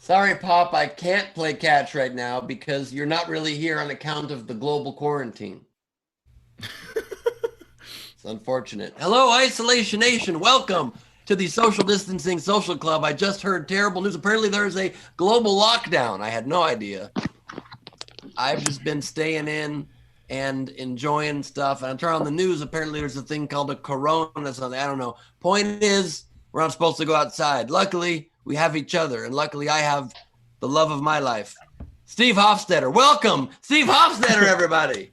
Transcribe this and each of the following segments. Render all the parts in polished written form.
Sorry, Pop, I can't play catch right now because you're not really here on account of the global quarantine. It's unfortunate. Hello, Isolation Nation. Welcome to the Social Distancing Social Club. I just heard terrible news. Apparently, there's a global lockdown. I had no idea. I've just been staying in and enjoying stuff. And I turn on the news. Apparently, there's a thing called a corona or something. I don't know. Point is, we're not supposed to go outside. Luckily, we have each other. And luckily, I have the love of my life. Steve Hofstetter. Welcome. Steve Hofstetter, everybody.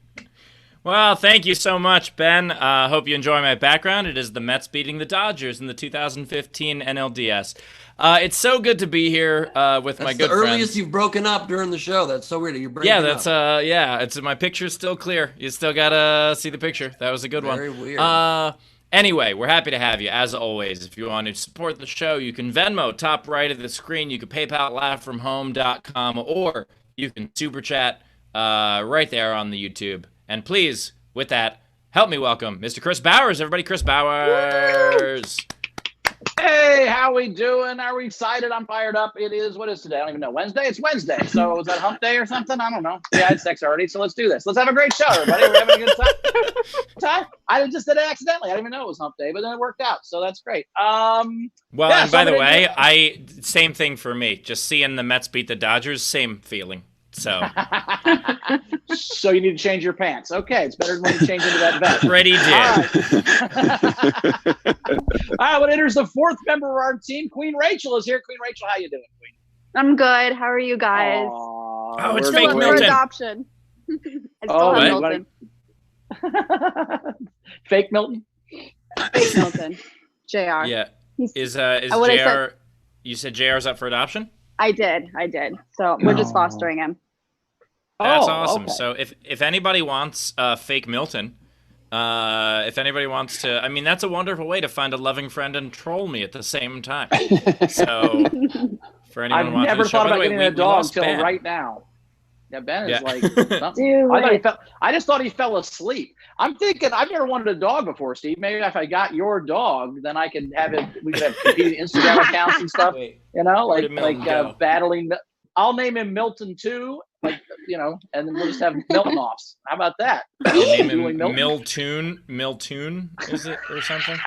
Well, thank you so much, Ben. Hope you enjoy my background. It is the Mets beating the Dodgers in the 2015 NLDS. It's so good to be here with my good friends. That's the earliest you've broken up during the show. That's so weird. You're breaking up. It's my picture's still clear. You still gotta see the picture. That was a good one. Very weird. Anyway, we're happy to have you, as always. If you want to support the show, you can Venmo, top right of the screen. You can PayPal laughfromhome.com, or you can Super Chat right there on the YouTube. And please, with that, help me welcome Mr. Chris Bowers. Everybody, Chris Bowers. Hey, how we doing? Are we excited? I'm fired up. It is, what is today? I don't even know. Wednesday? It's Wednesday. So is that hump day or something? I don't know. Yeah, it's 6 already. So let's do this. Let's have a great show, everybody. We're having a good time. I just did it accidentally. I didn't even know it was hump day, but then it worked out. So that's great. And by the way, same thing for me. Just seeing the Mets beat the Dodgers, same feeling. So so you need to change your pants. Okay, it's better than when you change into that vest. Pretty did. All right, what enters the fourth member of our team? Queen Rachel is here. Queen Rachel, how you doing, Queen? I'm good. How are you guys? Oh, it's still fake up Milton. for adoption. I still have Milton. Fake Milton? Fake Milton. JR. Yeah. Is JR, you said JR's up for adoption? I did. So we're just fostering him. That's awesome. Okay. So if anybody wants fake Milton, if anybody wants to, I mean, that's a wonderful way to find a loving friend and troll me at the same time. So for anyone who wants I've never to thought show, about getting a dog until Ben. right now. Yeah, Ben is like, Dude. I just thought he fell asleep. I'm thinking, I've never wanted a dog before, Steve. Maybe if I got your dog, then I could have it. We could have competing Instagram accounts and stuff. Wait, you know, where did Milton go? battling. I'll name him Milton too, and then we'll just have Milton offs. How about that? Name him Miltoon, is it, or something?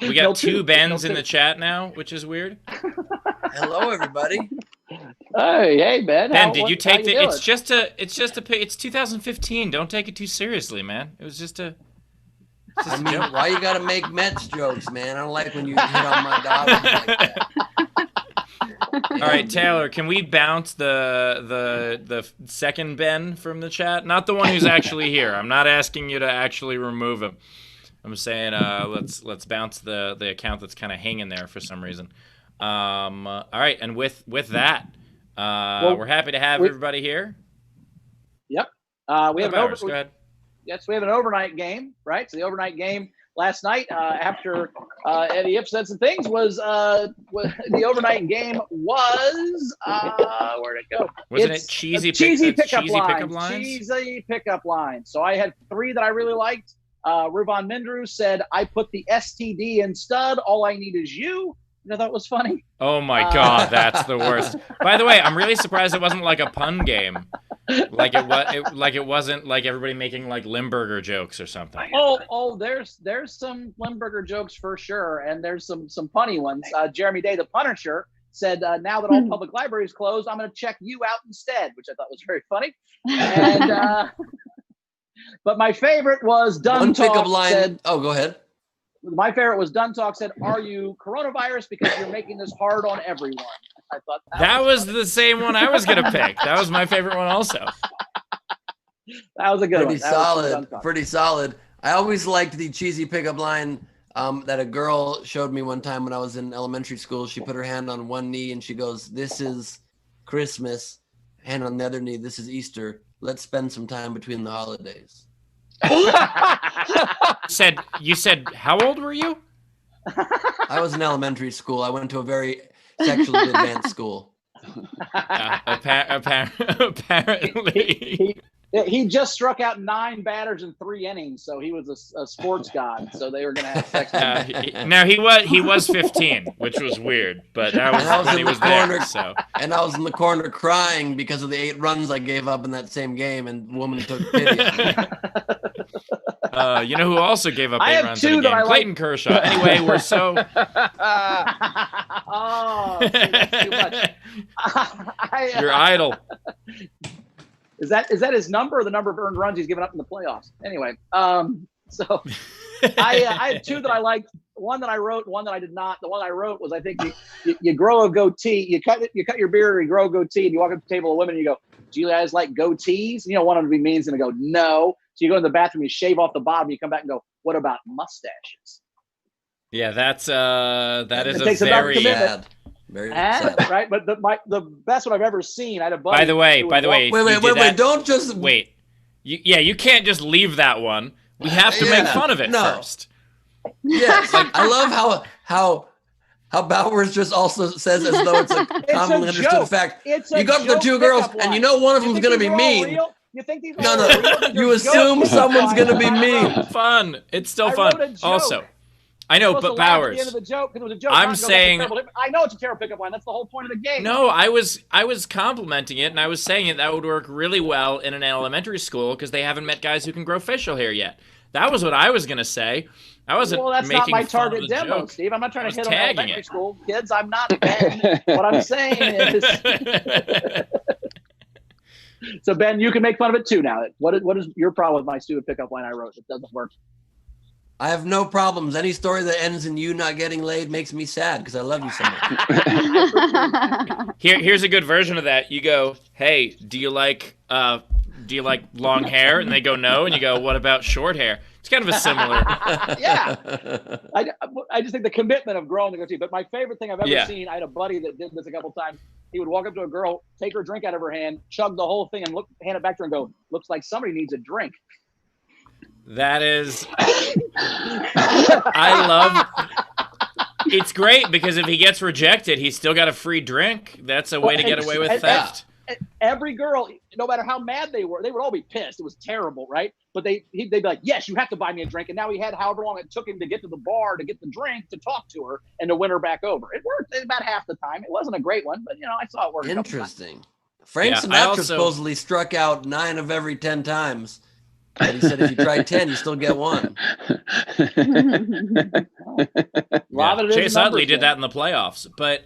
We got two Bens in the chat now, which is weird. Hello, everybody. Hey, Ben. Ben, did you take the? It's 2015. Don't take it too seriously, man. It was just a. I mean, why you gotta make Mets jokes, man? I don't like when you hit on my dog like that. All right, Taylor, can we bounce the second Ben from the chat? Not the one who's actually here. I'm not asking you to actually remove him. I'm saying let's bounce the account that's kind of hanging there for some reason. All right, and with that, we're happy to have everybody here. Yep. We have Go ahead. Yes, we have an overnight game, right? So the overnight game last night, after Eddie If said some things, was the overnight game was where'd it go? Wasn't it cheesy pickup lines? Cheesy pickup lines. So I had 3 that I really liked. Ruvan Mindru said, "I put the STD in stud. All I need is you." I thought was funny. Oh my God, that's the worst. By the way, I'm really surprised it wasn't like a pun game. Like it wasn't like everybody making like Limburger jokes or something. Oh, there's some Limburger jokes for sure, and there's some punny ones. Jeremy Day, the Punisher, said, "Now that all public libraries closed, I'm going to check you out instead," which I thought was very funny. And but my favorite was Dunn Talk. Pickup line. Said, "Oh, go ahead." My favorite was Dunn Talk said, "Are you coronavirus because you're making this hard on everyone?" I thought that was the same one I was gonna pick. That was my favorite one also. That was a good one. Pretty solid. I always liked the cheesy pickup line that a girl showed me one time when I was in elementary school. She put her hand on one knee and she goes, "This is Christmas," hand on the other knee, "This is Easter. Let's spend some time between the holidays." You said, how old were you? I was in elementary school. I went to a very sexually advanced school. Apparently. He just struck out 9 batters in 3 innings, so he was a sports god. So they were going to have sex. Now he was 15, which was weird, but that was when he was there. So. And I was in the corner crying because of the 8 runs I gave up in that same game, and the woman took pity on me. You know who also gave up 8 runs in a game? Clayton Kershaw. Anyway, we're so. Oh, that's too much. Your idol. Is that his number or the number of earned runs he's given up in the playoffs? Anyway, so I had 2 that I liked. One that I wrote, one that I did not. The one I wrote was, I think you grow a goatee, you cut your beard, or you grow a goatee, and you walk up to the table of women and you go, "Do you guys like goatees?" You know, one of them to be mean is going to go, "No." So you go in the bathroom, you shave off the bottom, you come back and go, "What about mustaches?" Yeah, that is it takes a very sad. Very sad. Right, but the best one I've ever seen. I had a buddy. By the way, wait! Don't just wait. You can't just leave that one. We have to make fun of it first. Yes, I love how Bowers just also says as though it's a commonly understood fact. You go up to the 2 girls, and you know one of them's going to be mean. You think these No. You assume someone's going to be mean. Fun. It's still fun. Also. I know, but Bowers. At the end of the joke, it was a joke. I'm saying, I know it's a terrible pickup line. That's the whole point of the game. No, I was complimenting it, and I was saying that would work really well in an elementary school because they haven't met guys who can grow facial hair yet. That was what I was gonna say. I wasn't. Well, that's making not my fun target of the demo, joke. Steve. I'm not trying to hit on tagging elementary school kids. I'm not. Ben. What I'm saying is. So Ben, you can make fun of it too now. What is your problem with my stupid pickup line I wrote that doesn't work? I have no problems. Any story that ends in you not getting laid makes me sad because I love you so much. Here's a good version of that. You go, "Hey, do you like long hair?" And they go, "No." And you go, "What about short hair?" It's kind of a similar. Yeah. I just think the commitment of growing the goatee. But my favorite thing I've ever seen, I had a buddy that did this a couple times. He would walk up to a girl, take her drink out of her hand, chug the whole thing, and hand it back to her and go, "Looks like somebody needs a drink." That is, I love. It's great because if he gets rejected, he's still got a free drink. That's a way to get away with theft. Every girl, no matter how mad they would all be pissed. It was terrible, right? But they'd be like, "Yes, you have to buy me a drink." And now he had however long it took him to get to the bar to get the drink to talk to her and to win her back over. It worked about half the time. It wasn't a great one, but I saw it work. Interesting. Frank Sinatra supposedly struck out 9 of every 10 times. But he said if you try 10, you still get 1. Chase Utley did that in the playoffs. But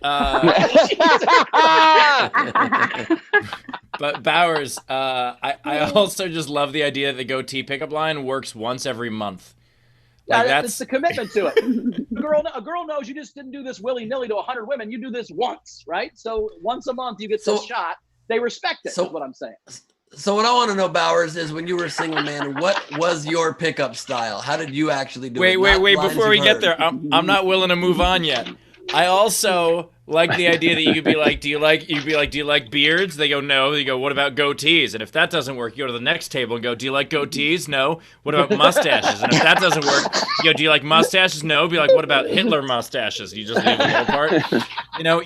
but Bowers, I also just love the idea that the goatee pickup line works once every month. That's the commitment to it. A girl knows you just didn't do this willy-nilly to 100 women. You do this once, right? So once a month you get this shot. They respect it, is what I'm saying. So what I want to know, Bowers, is when you were a single man, what was your pickup style? How did you actually do it? Wait, before we get there, I'm not willing to move on yet. I also like the idea that you could be like, do you like beards? They go, no. You go, what about goatees? And if that doesn't work, you go to the next table and go, do you like goatees? No. What about mustaches? And if that doesn't work, you go, do you like mustaches? No. Be like, what about Hitler mustaches? You just leave the whole part.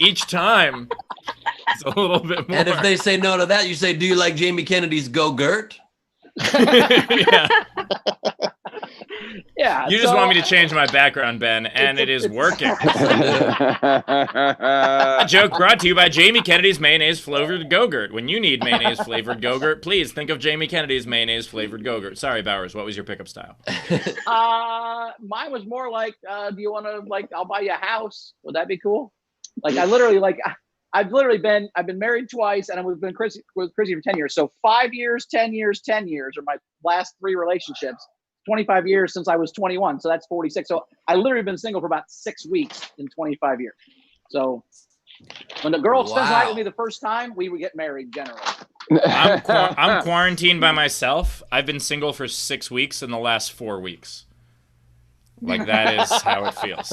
Each time it's a little bit more. And if they say no to that, you say, do you like Jamie Kennedy's Go Gert? Yeah. Yeah. You just want me to change my background, Ben, and it is working. A joke brought to you by Jamie Kennedy's mayonnaise flavored Go-Gurt. When you need mayonnaise flavored Go-Gurt, please think of Jamie Kennedy's mayonnaise flavored Go-Gurt. Sorry, Bowers. What was your pickup style? Mine was more like, do you want to I'll buy you a house? Would that be cool? I've been married twice, and I've been with Chrissy for 10 years. So 5 years, 10 years, 10 years are my last 3 relationships. 25 years since I was 21, so that's 46. So I literally been single for about 6 weeks in 25 years. So when the girl spends the night with me the first time, we would get married generally. I'm quarantined by myself. I've been single for 6 weeks in the last 4 weeks. That is how it feels.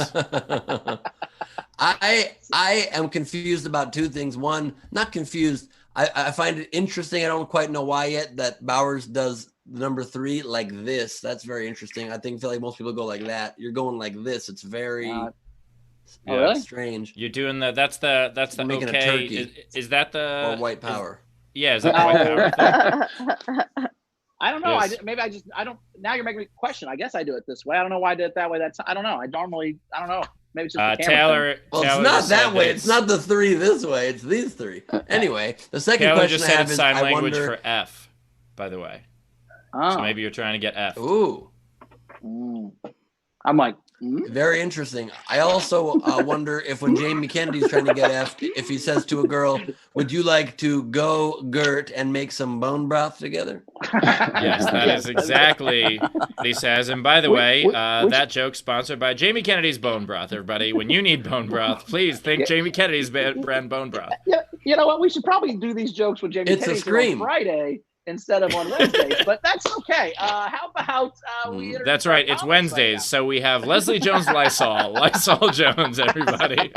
I am confused about 2 things. One, not confused. I find it interesting. I don't quite know why yet that Bowers does the number 3 like this. That's very interesting. I feel like most people go like that. You're going like this. It's very really? Strange. You're doing that's the making okay. a turkey. Is that the or white power? Is that the white power thing? I don't know. Yes. I don't. Now you're making me question. I guess I do it this way. I don't know why I did it that way. I don't know. I don't know. Maybe it's just the camera thing. Well, Taylor it's not just said that way. It's not the 3 this way. It's these 3. Anyway, the second Taylor question just I said have it's is, sign I language wonder. for F, by the way. Oh. So maybe you're trying to get F. Ooh. I'm like, Very interesting. I also wonder if when Jamie Kennedy's trying to get F, if he says to a girl, "Would you like to go, Gert, and make some bone broth together?" Yes, that is exactly what he says. And by the way, that joke sponsored by Jamie Kennedy's Bone Broth, everybody. When you need bone broth, please think Jamie Kennedy's brand Bone Broth. Yeah, you know what? We should probably do these jokes with Jamie It's a Kennedy scream. on Friday instead of on Wednesdays, but that's okay. How about we introduce That's our right. It's comics Wednesdays, right so we have Leslie Jones Lysol Jones, everybody.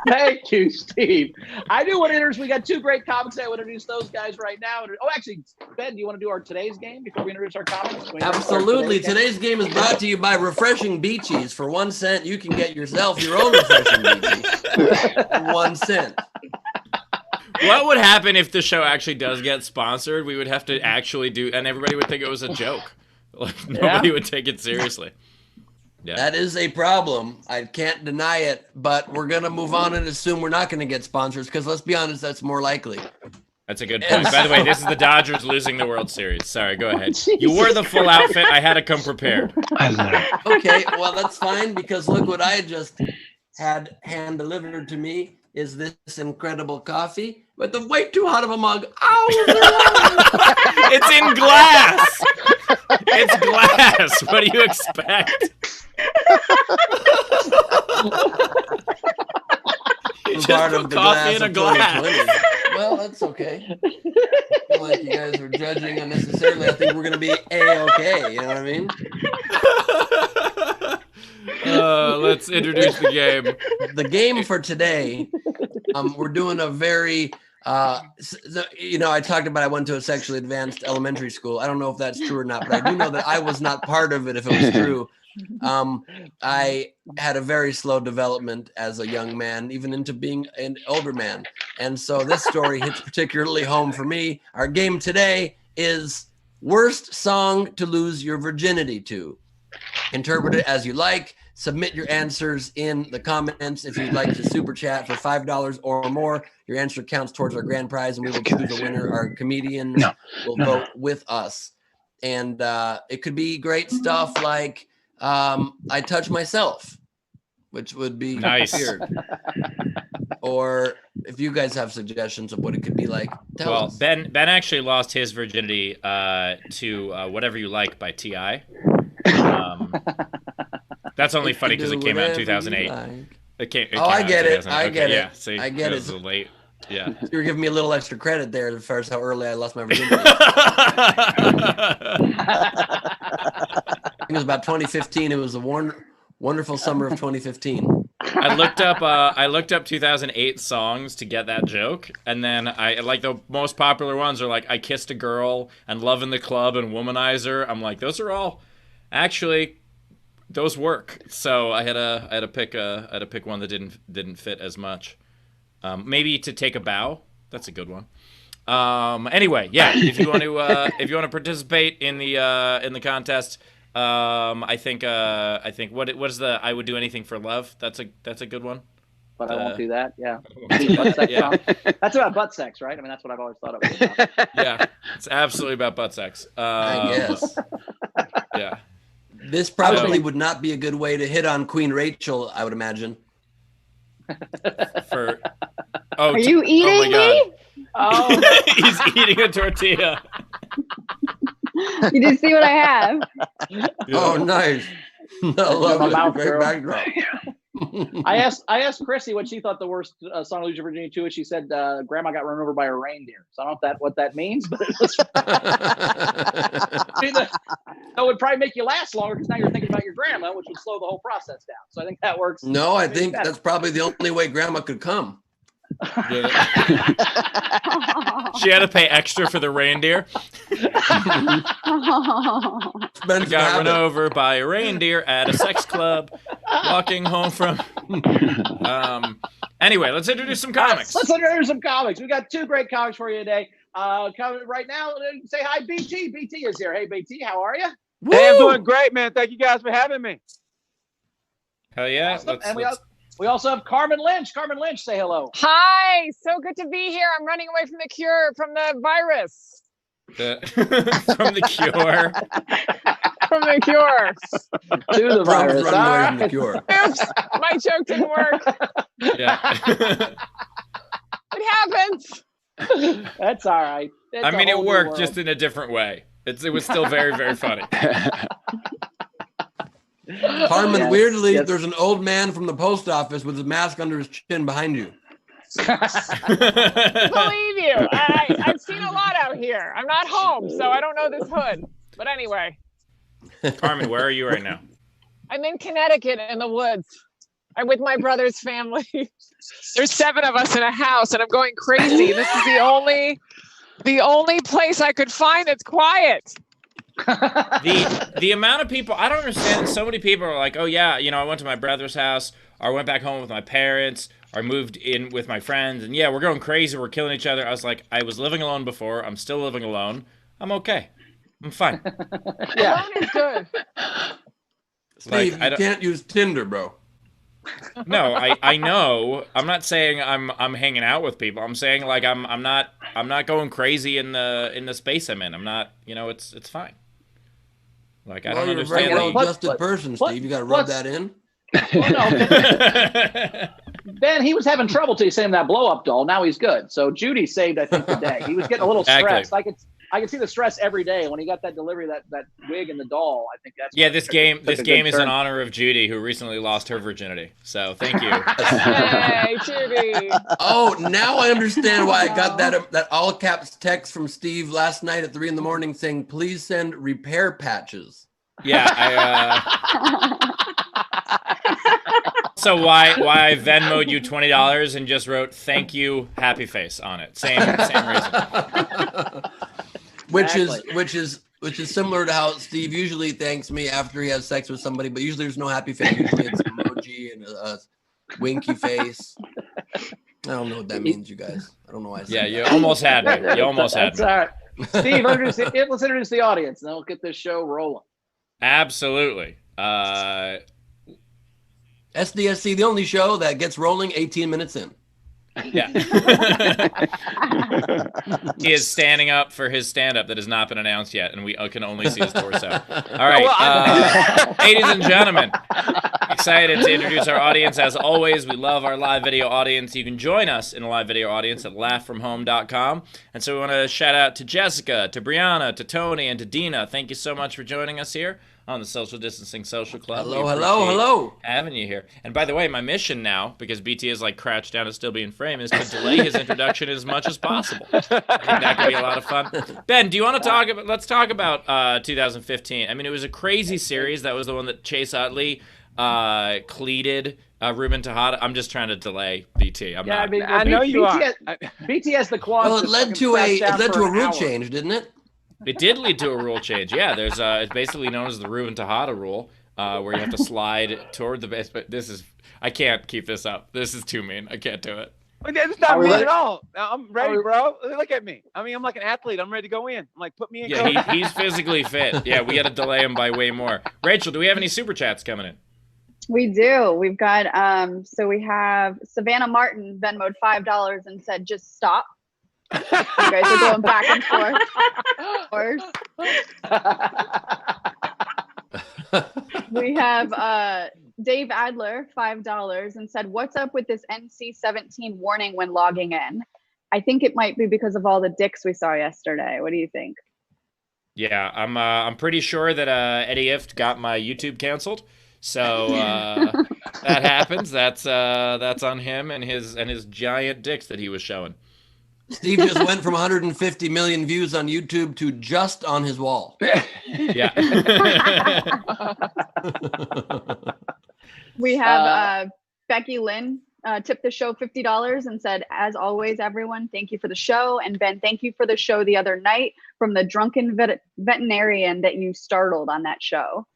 Thank you, Steve. I do want to introduce. We got 2 great comics. I want to introduce those guys right now. Oh, actually, Ben, do you want to do our today's game before we introduce our comics? Absolutely. Today's game is brought to you by Refreshing Beachies. For 1 cent, you can get yourself your own Refreshing Beachies. 1 cent. What would happen if the show actually does get sponsored? We would have to actually do, and everybody would think it was a joke. Like, nobody would take it seriously. Yeah. That is a problem. I can't deny it, but we're going to move on and assume we're not going to get sponsors because let's be honest, that's more likely. That's a good point. By the way, this is the Dodgers losing the World Series. Sorry, go ahead. You wore the full outfit. I had to come prepared. Okay, well, that's fine because look what I just had hand delivered to me is this incredible coffee with the way too hot of a mug. Ow! It's in glass. It's glass. What do you expect? You just Part put of the coffee glass in a of glass. 2020. Well, that's okay. I feel like you guys are judging unnecessarily. I think we're going to be A-okay. You know what I mean? Let's introduce the game. The game for today, we're doing a very, I talked about I went to a sexually advanced elementary school. I don't know if that's true or not, but I do know that I was not part of it if it was true. I had a very slow development as a young man, even into being an older man. And so this story hits particularly home for me. Our game today is worst song to lose your virginity to. Interpret it as you like. Submit your answers in the comments. If you'd like to super chat for $5 or more, your answer counts towards our grand prize, and we will choose a winner. Our comedian will vote with us. And it could be great stuff like I touch myself, which would be nice. Weird. Or if you guys have suggestions of what it could be like, tell us. Ben actually lost his virginity to Whatever You Like by T.I. That's only funny because it came out in 2008. I get it. I get it. Yeah, see, I get it. Late. Yeah. You were giving me a little extra credit there as far as how early I lost my virginity. It was about 2015. It was a wonderful summer of 2015. I looked up 2008 songs to get that joke, and then I like the most popular ones are like I Kissed a Girl and Love in the Club and Womanizer. I'm like, those are all actually those work. So I had to pick one that didn't fit as much. Maybe To Take a Bow. That's a good one. Anyway, yeah. If you want to participate in the contest, I think what is the I Would Do Anything for Love. That's a good one. But I won't do that. Yeah. Butt sex song. That's about butt sex, right? I mean, that's what I've always thought it was about. Yeah, it's absolutely about butt sex. I guess. Yeah. This probably would not be a good way to hit on Queen Rachel, I would imagine. Are you eating me? Oh, he's eating a tortilla. You didn't see what I have. Yeah. Oh, nice. I love My it. mouth, Great girl. backdrop. I asked Chrissy what she thought the worst song to lose your virginity to is. She said, "Grandma got run over by a reindeer." So I don't know what that means, but it was. That would probably make you last longer because now you're thinking about your grandma, which would slow the whole process down. So I think that works. No, I think that's probably the only way Grandma could come. Yeah. She had to pay extra for the reindeer. Got run over by a reindeer at a sex club walking home from anyway, let's introduce some comics. Let's introduce some comics. We got two great comics for you today. Coming right now, say hi, BT. BT is here. Hey, BT, how are you? Hey, I'm doing great, man. Thank you guys for having me. Hell yeah. Awesome. And we also have Carmen Lynch. Carmen Lynch, say hello. Hi, so good to be here. I'm running away from the cure, from the virus. From the cure. From the cure. To the virus. Run away from the cure. Oops, my joke didn't work. Yeah. It happens. That's all right. I mean, it worked just in a different way. It was still very, very funny. Carmen, weirdly, there's an old man from the post office with his mask under his chin behind you. Believe you. I've seen a lot out here. I'm not home, so I don't know this hood. But anyway. Carmen, where are you right now? I'm in Connecticut in the woods. I'm with my brother's family. There's 7 of us in a house, and I'm going crazy. This is the only place I could find that's quiet. The amount of people, I don't understand. So many people are like, oh yeah, I went to my brother's house, or I went back home with my parents, or I moved in with my friends, and yeah, we're going crazy, we're killing each other. I was like, I was living alone before, I'm still living alone. I'm okay. I'm fine. Yeah. Alone is good. Steve, you can't use Tinder, bro. No, I know. I'm not saying I'm hanging out with people. I'm saying like I'm not going crazy in the space I'm in. I'm not, it's fine. Like, I don't understand. You're a very well-adjusted person, Steve. You got to rub that in. Well, no, Ben, he was having trouble till you sent him that blow-up doll. Now he's good. So Judy saved, I think, the day. He was getting a little stressed. I could see the stress every day when he got that delivery, that wig and the doll. I think that's this game is in honor of Judy, who recently lost her virginity. So thank you. Hey, Judy. Oh, now I understand why I got that all caps text from Steve last night at 3 a.m. saying, "Please send repair patches." Yeah, So why I Venmo'd you $20 and just wrote "thank you, happy face" on it. Same reason. Which is similar to how Steve usually thanks me after he has sex with somebody, but usually there's no happy face. Usually it's an emoji and a winky face. I don't know what that means, you guys. I don't know why I said that. You almost had me. You almost had me. All right. Steve, let's introduce the audience, and then we'll get this show rolling. Absolutely. SDSC, the only show that gets rolling 18 minutes in. Yeah. He is standing up for his stand-up that has not been announced yet, and we can only see his torso. All right, ladies and gentlemen, excited to introduce our audience. As always, we love our live video audience. You can join us in a live video audience at laughfromhome.com. And so we want to shout out to Jessica, to Brianna, to Tony, and to Dina. Thank you so much for joining us here on the Social Distancing Social Club. Hello. Having you here. And by the way, my mission now, because BT is like crouched down and still being framed, is to delay his introduction as much as possible. I think that could be a lot of fun. Ben, do you want to talk about, let's talk about 2015. I mean, it was a crazy series. That was the one that Chase Utley cleated Ruben Tejada. I'm just trying to delay BT. I know you are. BT has the quad. Well, it led to a rule change, didn't it? It did lead to a rule change. Yeah, there's it's basically known as the Ruben Tejada rule, where you have to slide toward the base. But I can't keep this up. This is too mean. I can't do it. It's not mean at all. I'm ready, bro. Look at me. I mean, I'm like an athlete. I'm ready to go in. I'm like, put me in. Yeah, he's physically fit. Yeah, we got to delay him by way more. Rachel, do we have any super chats coming in? We do. We've got so we have Savannah Martin Venmoed $5 and said, "Just stop." You guys are going back and forth. We have Dave Adler $5 and said, "What's up with this NC-17 warning when logging in? I think it might be because of all the dicks we saw yesterday. What do you think?" Yeah, I'm pretty sure that Eddie Ift got my YouTube canceled. So that happens. That's on him and his giant dicks that he was showing. Steve just went from 150 million views on YouTube to just on his wall. Yeah. We have Becky Lynn tipped the show $50 and said, "As always, everyone, thank you for the show. And Ben, thank you for the show the other night from the drunken veterinarian that you startled on that show."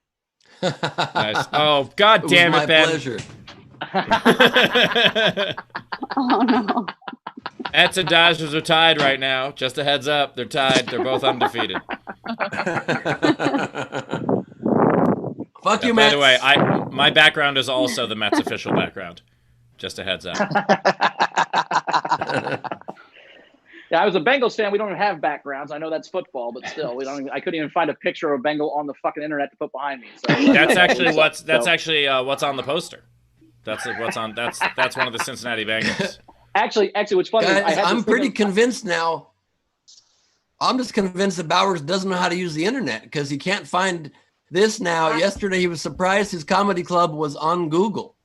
Nice. Oh, God damn it, Ben. Pleasure. Oh, no. Mets and Dodgers are tied right now. Just a heads up, they're tied. They're both undefeated. Fuck you, By Mets. the way, my background is also the Mets official background. Just a heads up. Yeah, I was a Bengals fan. We don't even have backgrounds. I know that's football, but still, we don't. I couldn't even find a picture of a Bengal on the fucking internet to put behind me. So That's actually what's on the poster. That's what's on. That's one of the Cincinnati Bengals. Actually, what's funny? Guys, is I'm pretty convinced now. I'm just convinced that Bowers doesn't know how to use the internet because he can't find this now. Yesterday, he was surprised his comedy club was on Google.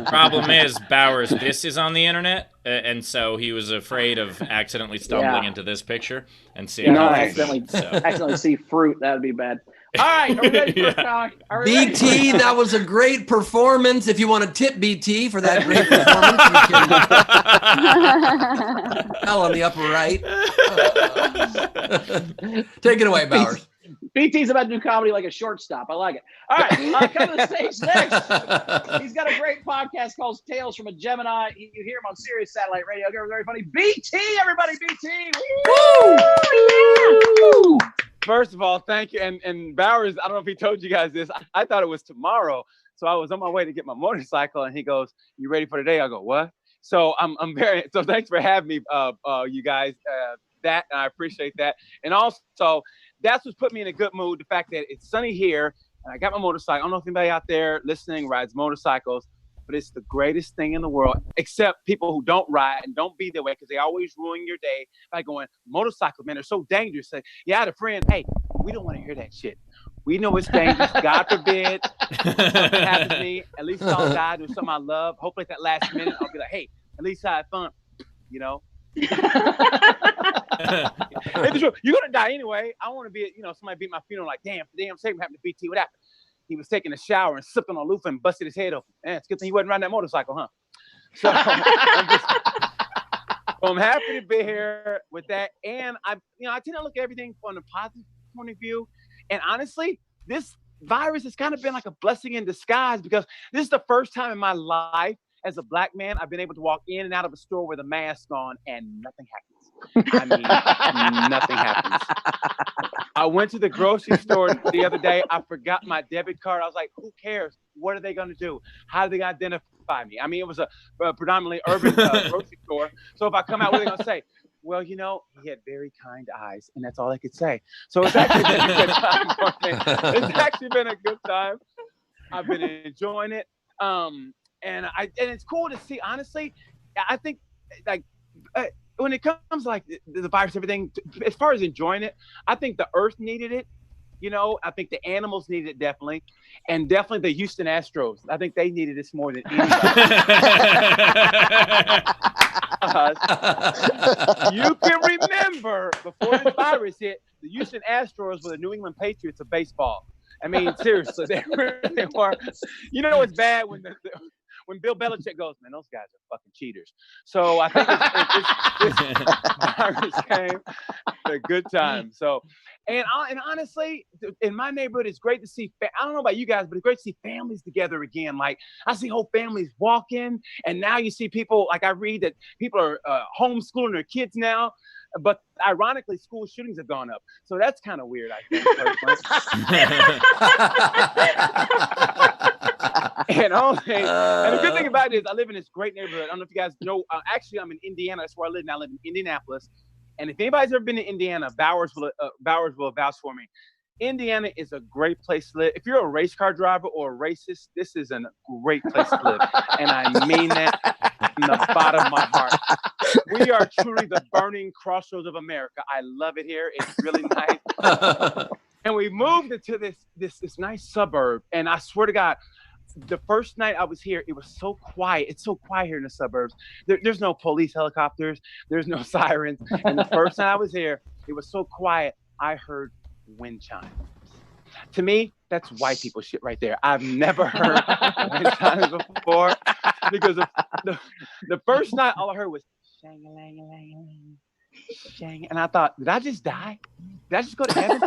Problem is, Bowers, this is on the internet, and so he was afraid of accidentally stumbling into this picture and seeing. Yeah, accidentally see fruit. That would be bad. All right, are we ready for are we ready BT, that was a great performance. If you want to tip BT for that great performance, you can tell on the upper right. Take it away, Bowers. BT's about to do comedy like a shortstop. I like it. All right, come to the stage next. He's got a great podcast called Tales from a Gemini. You hear him on Sirius Satellite Radio. Very funny. BT, everybody, BT. Woo! First of all, thank you. And Bowers, I don't know if he told you guys this. I thought it was tomorrow. So I was on my way to get my motorcycle, and he goes, "You ready for today?" I go, "What?" So so thanks for having me, you guys. And I appreciate that. And also, that's what's put me in a good mood. The fact that it's sunny here, and I got my motorcycle. I don't know if anybody out there listening rides motorcycles, but it's the greatest thing in the world, except people who don't ride and don't be that way because they always ruin your day by going, motorcycles, man, they're so dangerous. Say, yeah, I had a friend, hey, we don't want to hear that shit. We know it's dangerous. God forbid something happens to me. At least I'll die doing something I love. Hopefully at that last minute, I'll be like, hey, at least I had fun, you know? It's true. You're gonna die anyway. I want to be, somebody beat my funeral like, damn, same happened to BT. What happened? He was taking a shower and slipped on a loofah and busted his head open. Man, it's a good thing he wasn't riding that motorcycle, huh? So I'm happy to be here with that. And I tend to look at everything from a positive point of view. And honestly, this virus has kind of been like a blessing in disguise because this is the first time in my life as a Black man I've been able to walk in and out of a store with a mask on and nothing happens. I mean, nothing happens. I went to the grocery store the other day. I forgot my debit card. I was like, who cares? What are they going to do? How are they going to identify me? I mean, it was a predominantly urban grocery store. So if I come out, what are they going to say? Well, he had very kind eyes, and that's all I could say. So it's actually been a good time for me. It's actually been a good time. I've been enjoying it. And it's cool to see, honestly, I think, when it comes like the virus, everything, as far as enjoying it, I think the earth needed it. I think the animals needed it definitely. And definitely the Houston Astros. I think they needed this more than anybody. You can remember before this virus hit, the Houston Astros were the New England Patriots of baseball. I mean, seriously, they really were. It's bad when Bill Belichick goes, man, those guys are fucking cheaters. So I think this virus came at a good time. So, and honestly, in my neighborhood, it's great to see. I don't know about you guys, but it's great to see families together again. Like I see whole families walking, and now you see people. Like I read that people are homeschooling their kids now. But ironically, school shootings have gone up. So that's kind of weird, I think. And the good thing about it is I live in this great neighborhood. I don't know if you guys know. Actually, I'm in Indiana. That's where I live now. I live in Indianapolis. And if anybody's ever been to Indiana, Bowers will vouch for me. Indiana is a great place to live. If you're a race car driver or a racist, this is a great place to live. And I mean that from the bottom of my heart. We are truly the burning crossroads of America. I love it here. It's really nice. And we moved into this nice suburb. And I swear to God, the first night I was here, it was so quiet. It's so quiet here in the suburbs. There's no police helicopters. There's no sirens. And the first night I was here, it was so quiet. I heard wind chimes. To me, that's white people shit right there. I've never heard wind chimes before because the first night all I heard was shang-a-lang-a-lang, shang, and I thought, did I just die? Did I just go to heaven?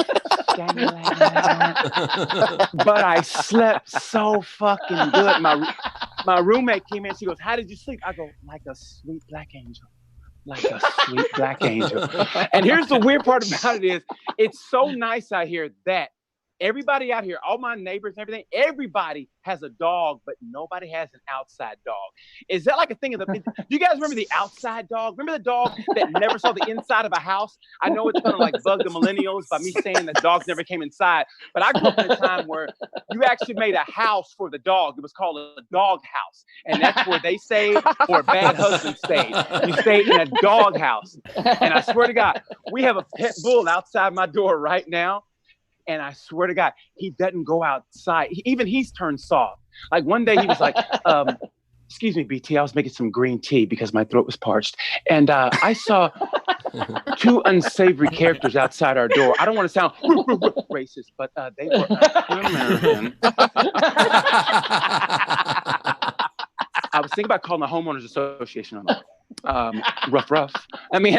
But I slept so fucking good. my roommate came in. She goes, "How did you sleep?" I go, "Like a sweet black angel." Like a sweet black angel. And here's the weird part about it is, it's so nice out here that everybody out here, all my neighbors and everything, everybody has a dog, but nobody has an outside dog. Is that like a thing of the, do you guys remember the outside dog? Remember the dog that never saw the inside of a house? I know it's going to like bug the millennials by me saying that dogs never came inside, but I grew up in a time where you actually made a house for the dog. It was called a dog house. And that's where they stayed, or a bad husband stayed. You stayed in a dog house. And I swear to God, we have a pit bull outside my door right now. And I swear to God, he doesn't go outside. Even he's turned soft. Like one day he was like, excuse me, BT, I was making some green tea because my throat was parched. And I saw 2 unsavory characters outside our door. I don't want to sound racist, but they were American. I was thinking about calling the homeowners association on them. Rough. I mean,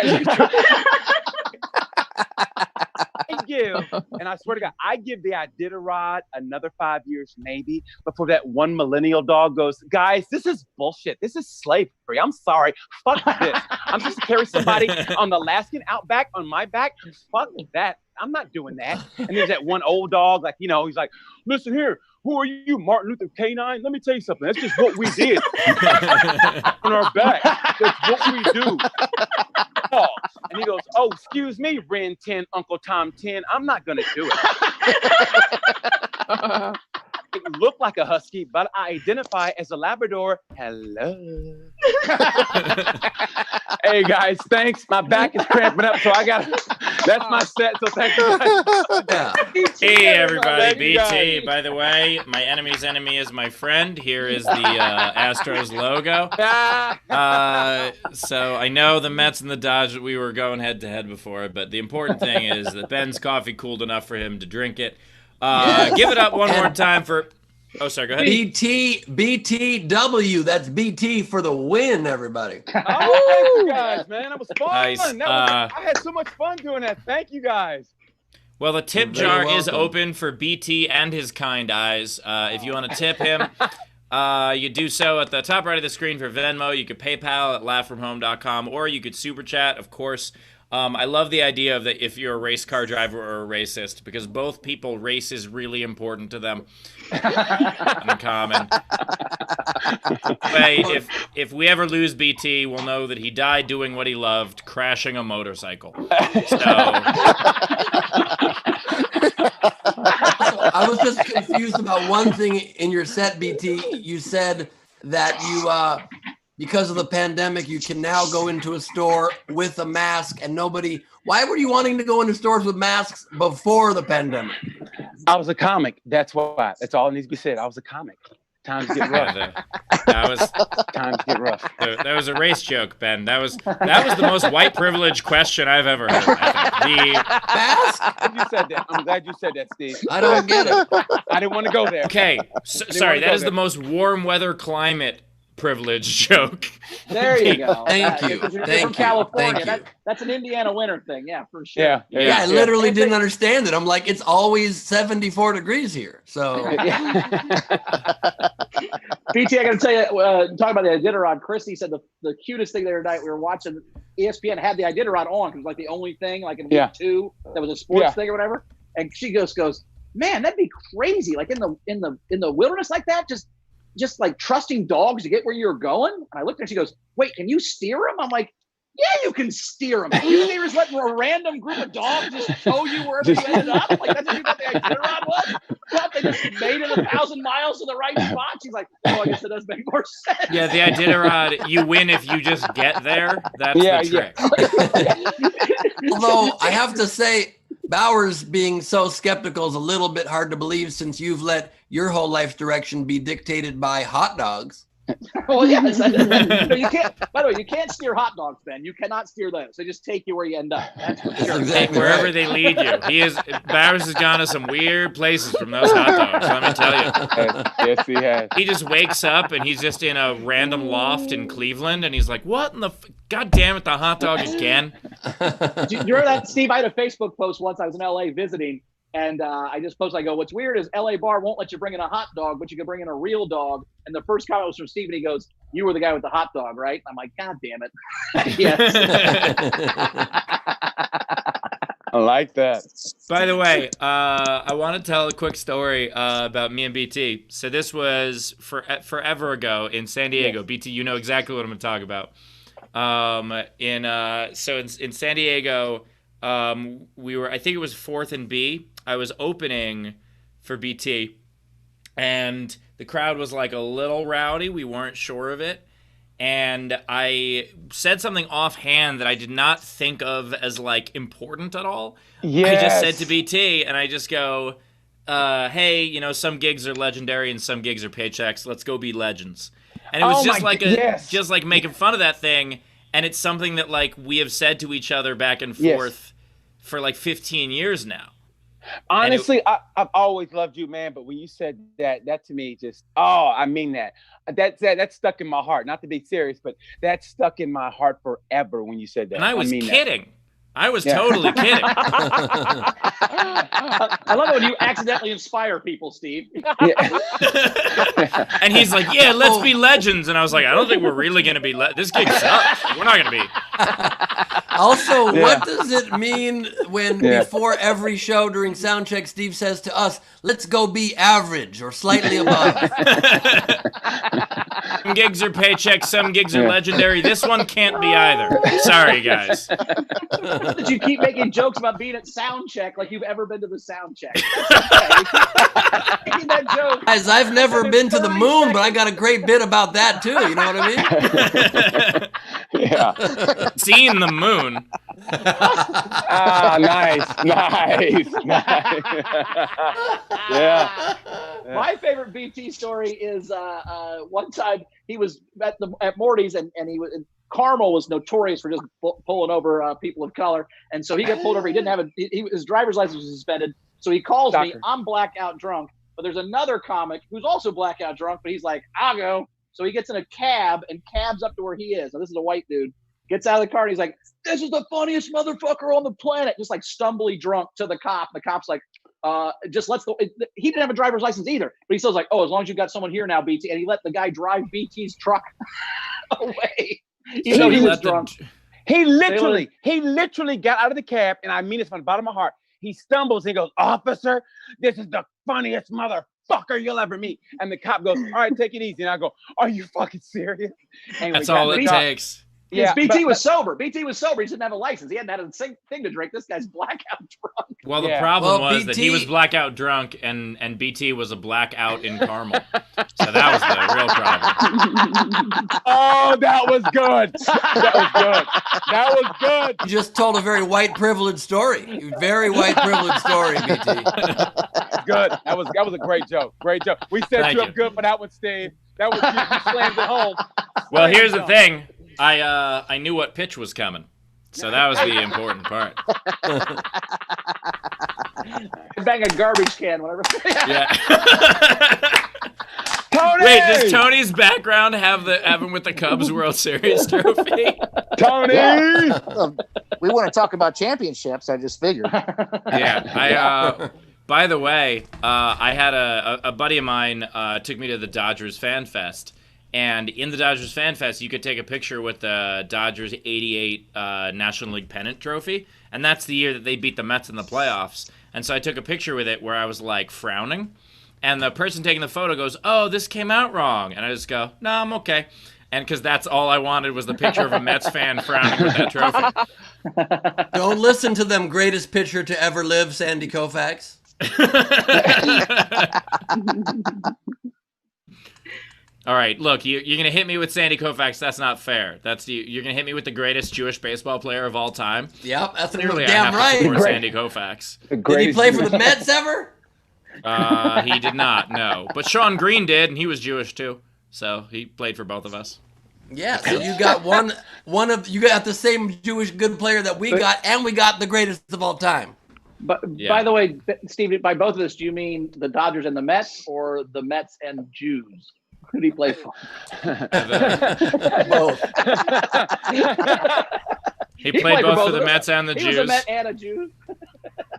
and I swear to God, I give the Iditarod another 5 years maybe before that one millennial dog goes, guys, this is bullshit. This is slavery. I'm sorry. Fuck this. I'm supposed to carry somebody on the Alaskan Outback on my back. Fuck that. I'm not doing that. And there's that one old dog, like, you know, he's like, listen here, who are you, Martin Luther K9? Let me tell you something. That's just what we did on our back. That's what we do. And he goes, oh, excuse me, Ren 10, Uncle Tom 10. I'm not going to do it. It looked like a husky, but I identify as a Labrador. Hello. Hey, guys, thanks. My back is cramping up, so that's my set, so thank you guys. Hey, everybody, BT. By the way, my enemy's enemy is my friend. Here is the Astros logo. So I know the Mets and the Dodgers, we were going head-to-head before, but the important thing is that Ben's coffee cooled enough for him to drink it. Give it up one more time for... Oh, sorry, go ahead. BTW. That's BT for the win, everybody. Oh, thank you guys, man. That was fun. Nice. I had so much fun doing that. Thank you guys. Well, the tip jar is open for BT and his kind eyes. If you want to tip him, you do so at the top right of the screen for Venmo. You could PayPal at laughfromhome.com, or you could super chat, of course. I love the idea of that if you're a race car driver or a racist, because both people, race is really important to them in common. But if we ever lose BT, we'll know that he died doing what he loved, crashing a motorcycle. So... I was just confused about one thing in your set, BT. You said that you... because of the pandemic, you can now go into a store with a mask and nobody... Why were you wanting to go into stores with masks before the pandemic? I was a comic. That's why. That's all that needs to be said. I was a comic. Times get rough. Times get rough. That was a race joke, Ben. That was the most white privilege question I've ever heard. The mask? You said that. I'm glad you said that, Steve. I don't get it. I didn't want to go there. Okay. Sorry, that is the most warm weather climate privilege joke. There you go. Thank you. Thank you. California. Thank you. That's an Indiana winter thing. Yeah, for sure. Yeah, I literally didn't understand it. I'm like, it's always 74 degrees here. So, BT, I got to tell you, talking about the Iditarod, Christy said the cutest thing the other night, we were watching ESPN had the Iditarod on, because it was like the only thing, like in week 2, that was a sports thing or whatever. And she goes, man, that'd be crazy. Like in the wilderness like that, just like trusting dogs to get where you're going. And I looked at her, she goes, wait, can you steer them? I'm like, yeah, you can steer them. You think you're just letting a random group of dogs just tow you wherever you ended up? Like, that's what you thought the Iditarod was? Thought they just made it 1,000 miles to the right spot? She's like, oh, I guess it does make more sense. Yeah, the Iditarod, you win if you just get there. That's the trick. Although I have to say, Bowers being so skeptical is a little bit hard to believe, since you've let your whole life direction be dictated by hot dogs. Well, yes. No, you can't. By the way, you can't steer hot dogs, Ben. You cannot steer those. They just take you where you end up. That's for sure. Exactly wherever right. they lead you. Bowers has gone to some weird places from those hot dogs. Let me tell you. Yes, he has. He just wakes up and he's just in a random loft in Cleveland, and he's like, "What in the? God damn it, the hot dog again!" Do you remember that, Steve? I had a Facebook post once. I was in LA visiting, And I just posted, I go, what's weird is LA Bar won't let you bring in a hot dog, but you can bring in a real dog. And the first comment was from Steve, and he goes, you were the guy with the hot dog, right? I'm like, God damn it. Yes. I like that. By the way, I want to tell a quick story about me and BT. So this was forever ago in San Diego. Yes. BT, you know exactly what I'm going to talk about. In San Diego, we were, I think it was 4th and B. I was opening for BT, and the crowd was like a little rowdy. We weren't sure of it. And I said something offhand that I did not think of as like important at all. Yes. I just said to BT, and I just go, hey, you know, some gigs are legendary and some gigs are paychecks. Let's go be legends. And it was just like making fun of that thing. And it's something that like we have said to each other back and forth for like 15 years now. Honestly, I've always loved you, man. But when you said that to me, just, I mean that. That's stuck in my heart. Not to be serious, but that's stuck in my heart forever when you said that. And I was kidding. I was totally kidding. I love it when you accidentally inspire people, Steve. Yeah. And he's like, yeah, let's be legends. And I was like, I don't think we're really going to be this gig sucks. We're not going to be. Also, what does it mean when before every show during sound check, Steve says to us, let's go be average or slightly above? Some gigs are paychecks, some gigs are legendary. This one can't be either. Sorry, guys. That you keep making jokes about being at sound check like you've ever been to the sound check. Making that joke. Guys, I've never been to the moon, but I got a great bit about that too. You know what I mean? Yeah. Seeing the moon. Nice. Yeah. My favorite BT story is one time he was at Morty's and he was. Carmel was notorious for just pulling over people of color, and so he got pulled over. He didn't have his driver's license was suspended, so he calls me. I'm blackout drunk, but there's another comic who's also blackout drunk, but he's like, I'll go. So he gets in a cab and cabs up to where he is. Now this is a white dude. Gets out of the car and he's like, this is the funniest motherfucker on the planet. Just like stumbly drunk to the cop. The cop's like, just let's go. He didn't have a driver's license either, but he still was like, oh, as long as you've got someone here now, BT. And he let the guy drive BT's truck away. Even though he was drunk. He literally got out of the cab, and I mean this from the bottom of my heart. He stumbles and goes, officer, this is the funniest motherfucker you'll ever meet. And the cop goes, all right, take it easy. And I go, are you fucking serious? And that's all it takes. Yeah, BT was sober. BT was sober. He didn't have a license. He hadn't had a thing to drink. This guy's blackout drunk. Well, the problem was that he was blackout drunk, and BT was a blackout in Carmel. So that was the real problem. Oh, that was good. That was good. You just told a very white privileged story. Very white privileged story, BT. Good. That was a great joke. Great joke. We set you up good for that one, Steve. That was you slammed it home. Well, here's the thing. I knew what pitch was coming, so that was the important part. Bang a garbage can, whatever. Yeah. Tony! Wait, does Tony's background have him with the Cubs World Series trophy? Tony! We want to talk about championships. I just figured. Yeah. By the way, I had a buddy of mine took me to the Dodgers Fan Fest. And in the Dodgers Fan Fest, you could take a picture with the Dodgers 88 National League Pennant Trophy. And that's the year that they beat the Mets in the playoffs. And so I took a picture with it where I was, like, frowning. And the person taking the photo goes, oh, this came out wrong. And I just go, no, I'm okay. And because that's all I wanted was the picture of a Mets fan frowning with that trophy. Don't listen to them, greatest pitcher to ever live, Sandy Koufax. All right, look, you're going to hit me with Sandy Koufax. That's not fair. You're going to hit me with the greatest Jewish baseball player of all time. Yep, that's Clearly, damn I have to right. support Sandy Koufax. Did he play for the Mets ever? He did not, no. But Sean Green did, and he was Jewish too. So he played for both of us. Yeah, so you got you got the same Jewish good player that we got, and we got the greatest of all time. But by the way, Steve, by both of this, do you mean the Dodgers and the Mets, or the Mets and Jews? Who did he play for? Both. He played both for the of us. Mets and the He Jews. was a Met and a Jew.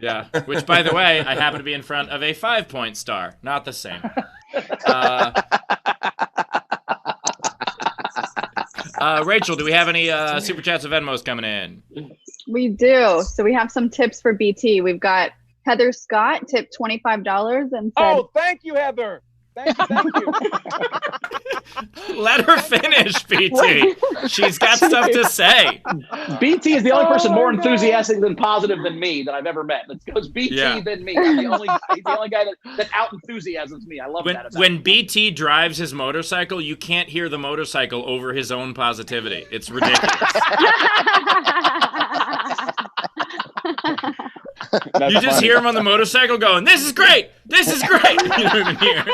Yeah, which, by the way, I happen to be in front of a 5-point star. Not the same. Rachel, do we have any Super Chats or Venmos coming in? We do. So we have some tips for BT. We've got Heather Scott tipped $25 and said, Oh, thank you, Heather. Thank you. Let her finish, BT. She's got stuff to say. BT is the only person more enthusiastic than positive than me that I've ever met. It goes BT than me. I'm the only guy that out enthusiasms me. I love that. When BT drives his motorcycle, you can't hear the motorcycle over his own positivity. It's ridiculous. You just hear him on the motorcycle going, "This is great! This is great!" You don't even hear.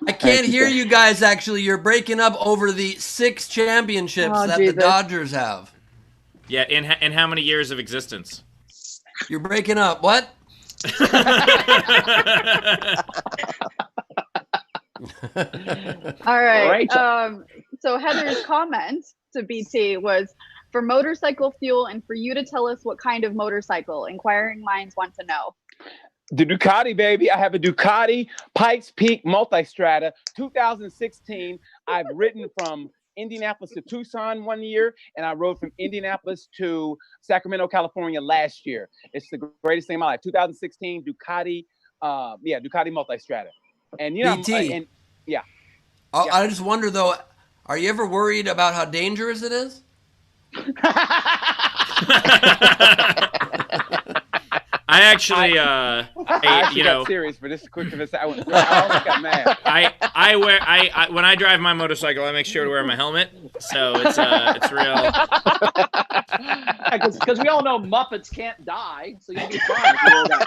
I can't hear you guys, actually. You're breaking up over the 6 championships that the Dodgers have. Yeah, in how many years of existence? You're breaking up. What? all right. So Heather's comment to BT was, for motorcycle fuel and for you to tell us what kind of motorcycle. Inquiring minds want to know. The Ducati, baby. I have a Ducati Pikes Peak Multistrada 2016. I've ridden from Indianapolis to Tucson one year, and I rode from Indianapolis to Sacramento, California last year. It's the greatest thing in my life. 2016 Ducati, Ducati Multistrada. And you know, BT. Yeah. I just wonder though, are you ever worried about how dangerous it is? I actually, got serious, but this is quick to this. I almost got mad. I when I drive my motorcycle, I make sure to wear my helmet, so it's real. Because we all know Muppets can't die, so you'll be fine if you wear that.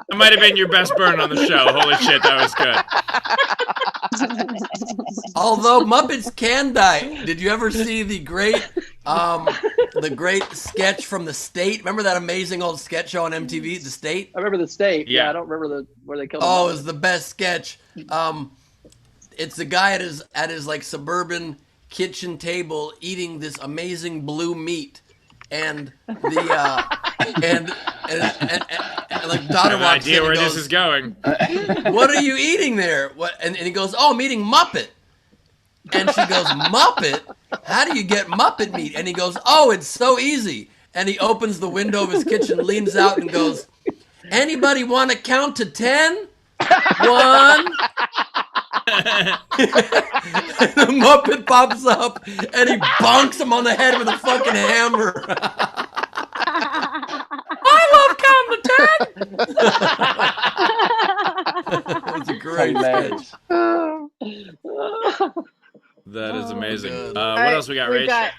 That might have been your best burn on the show. Holy shit, that was good. Although Muppets can die, did you ever see the great sketch from The State? Remember that amazing old sketch show on MTV, The State? I remember The State. Yeah, I don't remember where they killed. Oh, it was the best sketch. It's the guy at his like suburban kitchen table eating this amazing blue meat, and the and like daughter walks in and where goes, this is going. "What are you eating there?" What? And he goes, "Oh, I'm eating Muppet." And she goes, "Muppet? How do you get Muppet meat?" And he goes, "Oh, it's so easy." And he opens the window of his kitchen, leans out, and goes, "Anybody want to count to 10? 1." The Muppet pops up, and he bonks him on the head with a fucking hammer. I love counting to 10. That's a great sketch. That is amazing. good. What else we got, We've Rach? got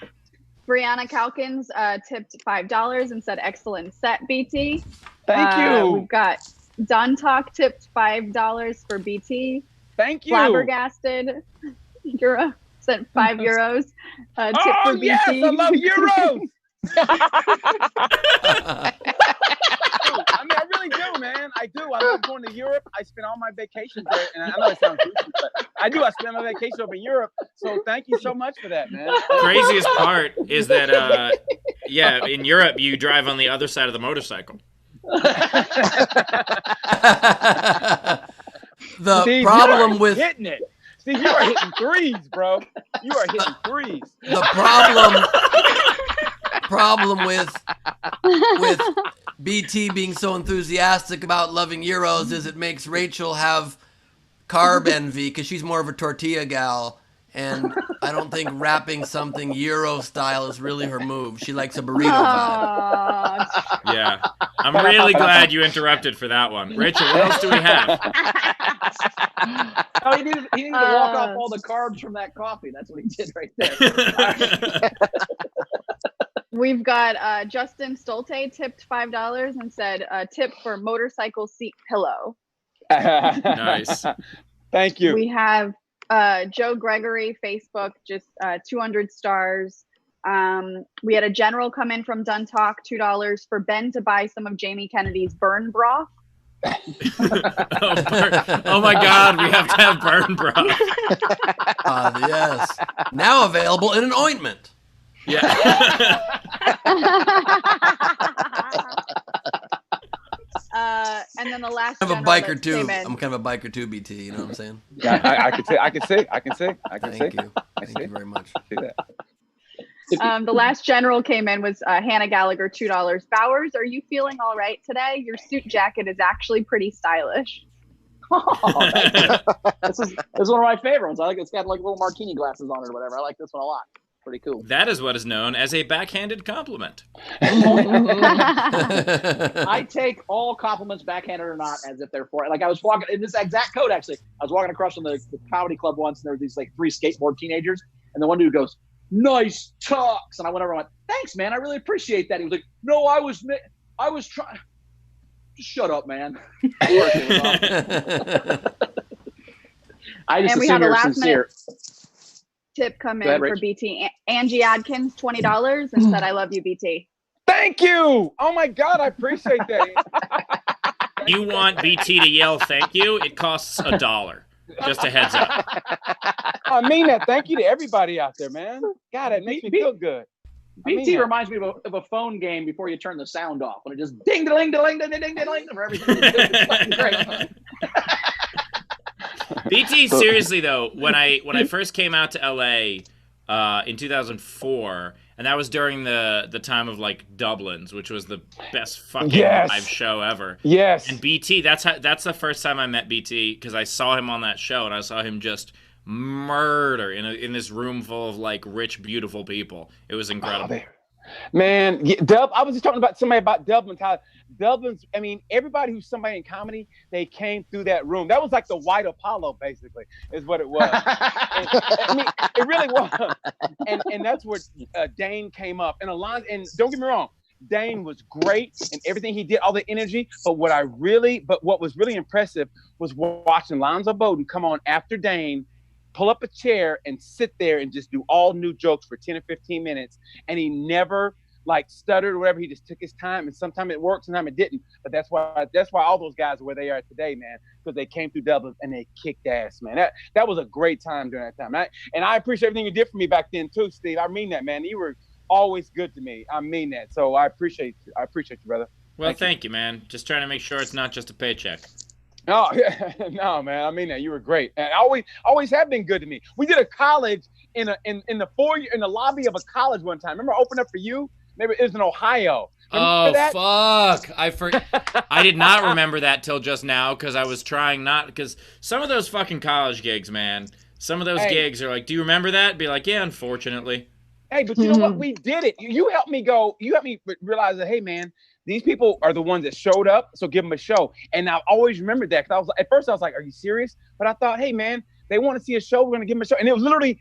Brianna Calkins tipped $5 and said, excellent set, BT. Thank you. We've got Don Talk tipped $5 for BT. Thank you. Flabbergasted Euro sent €5 tip for BT. Yes, I love euros. I mean, I really do, man. I do. I love going to Europe. I spend all my vacations there, and I know it sounds goofy, but I do. I spend my vacation over in Europe. So thank you so much for that, man. Craziest part is that, in Europe, you drive on the other side of the motorcycle. The Steve, problem you are with hitting it. Steve, you are hitting threes, bro. You are hitting threes. the problem with BT being so enthusiastic about loving Euros is it makes Rachel have carb envy because she's more of a tortilla gal, and I don't think wrapping something Euro style is really her move. She likes a burrito vibe. Yeah. I'm really glad you interrupted for that one. Rachel, what else do we have? Oh, he needed to walk off all the carbs from that coffee. That's what he did right there. We've got Justin Stolte tipped $5 and said, tip for motorcycle seat pillow. Nice. Thank you. We have Joe Gregory, Facebook, just 200 stars. We had a general come in from Duntalk, $2 for Ben to buy some of Jamie Kennedy's burn broth. Oh my God, we have to have burn bra. Yes. Now available in an ointment. Yeah. And then the last I'm a general biker that too. came in- I'm kind of a biker too, BT. You know what I'm saying? Yeah, I can say. Thank you. Thank you very much. The last general came in was Hannah Gallagher, $2. Bowers, are you feeling all right today? Your suit jacket is actually pretty stylish. Oh, this is one of my favorite ones. I like it's got like little martini glasses on it or whatever. I like this one a lot. Pretty cool. That is what is known as a backhanded compliment. I take all compliments, backhanded or not, as if they're for it. Like I was walking in this exact coat, actually. I was walking across from the comedy club once, and there were these like 3 skateboard teenagers, and the one dude goes, "Nice tux," and I went over and went, "Thanks, man. I really appreciate that." He was like, "No, I was trying." Just shut up, man. I just And we assume have a you're last sincere. Tip come Go ahead, in for Rach. BT. Angie Adkins, $20, and said, "I love you, BT." Thank you. Oh my God, I appreciate that. You want BT to yell thank you? It costs $1. Just a heads up. I mean that. Thank you to everybody out there, man. God, it makes me feel good. I mean BT that. reminds me of a phone game before you turn the sound off, when it just ding ding ding ding ding ding ding for everything. It's fucking great. BT, seriously though, when I first came out to LA in 2004, and that was during the time of like Dublin's, which was the best fucking live show ever. Yes. And BT, that's the first time I met BT, because I saw him on that show and I saw him just murder in this room full of like rich, beautiful people. It was incredible. Man, Dub, I was just talking about somebody about Dublin. How Dublin's, I mean, everybody who's somebody in comedy, they came through that room. That was like the White Apollo, basically, is what it was. I mean, it really was. And that's where Dane came up. And Alonzo, and don't get me wrong, Dane was great and everything he did, all the energy. But what was really impressive was watching Lonzo Bowden come on after Dane, pull up a chair and sit there and just do all new jokes for 10 or 15 minutes. And he never like stuttered or whatever. He just took his time, and sometimes it worked, sometimes it didn't. But that's why all those guys are where they are today, man, because they came through Dublin and they kicked ass, man. That was a great time during that time. And I appreciate everything you did for me back then too, Steve. I mean that, man. You were always good to me. I mean that. So I appreciate you. I appreciate you, brother. Well, thank you, man. Just trying to make sure it's not just a paycheck. Oh, yeah. No, man. I mean that. You were great. And always have been good to me. We did a college in the lobby of a college one time. Remember I opened up for you? Maybe it was in Ohio. Remember that? Fuck. I did not remember that till just now, because I was trying not, because some of those fucking college gigs, man, some of those gigs are like, do you remember that? Be like, yeah, unfortunately. Hey, but you know what? We did it. You helped me realize that, hey, man, these people are the ones that showed up, so give them a show. And I always remembered that, because at first I was like, are you serious? But I thought, hey, man, they want to see a show, we're going to give them a show. And it was literally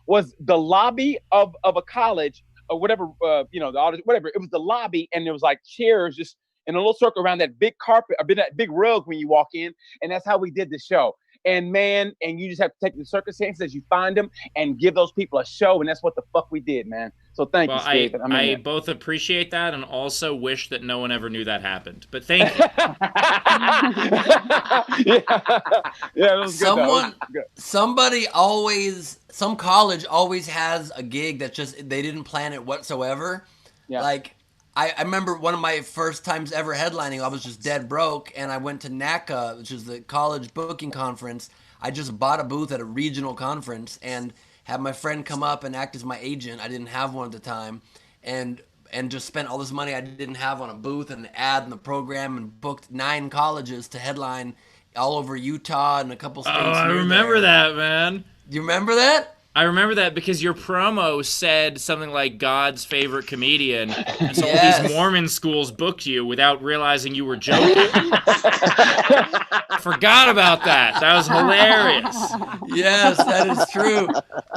was the lobby of a college or whatever, the audience, whatever. It was the lobby, and there was like chairs just in a little circle around that big carpet, or that big rug when you walk in. And that's how we did the show. And man, and you just have to take the circumstances as you find them and give those people a show. And that's what the fuck we did, man. So thank you, Steve. I both appreciate that and also wish that no one ever knew that happened. But thank you. Yeah, it was good. Some college always has a gig that just, they didn't plan it whatsoever. Yeah. Like, I remember one of my first times ever headlining, I was just dead broke, and I went to NACA, which is the college booking conference. I just bought a booth at a regional conference and had my friend come up and act as my agent. I didn't have one at the time, and just spent all this money I didn't have on a booth and an ad in the program, and booked 9 colleges to headline all over Utah and a couple states. Oh, I remember that, man. You remember that? I remember that because your promo said something like God's favorite comedian, and so all these Mormon schools booked you without realizing you were joking. Forgot about that. That was hilarious. Yes, that is true.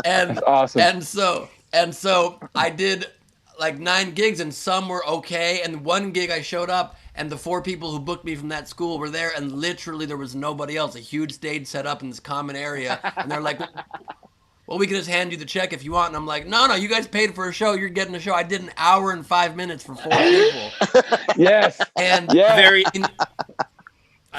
And that's awesome. And so I did like 9 gigs, and some were okay, and one gig I showed up, and the 4 people who booked me from that school were there, and literally there was nobody else. A huge stage set up in this common area, and they're like, well, we can just hand you the check if you want. And I'm like, no, you guys paid for a show. You're getting a show. I did an hour and 5 minutes for 4 people. Yes. And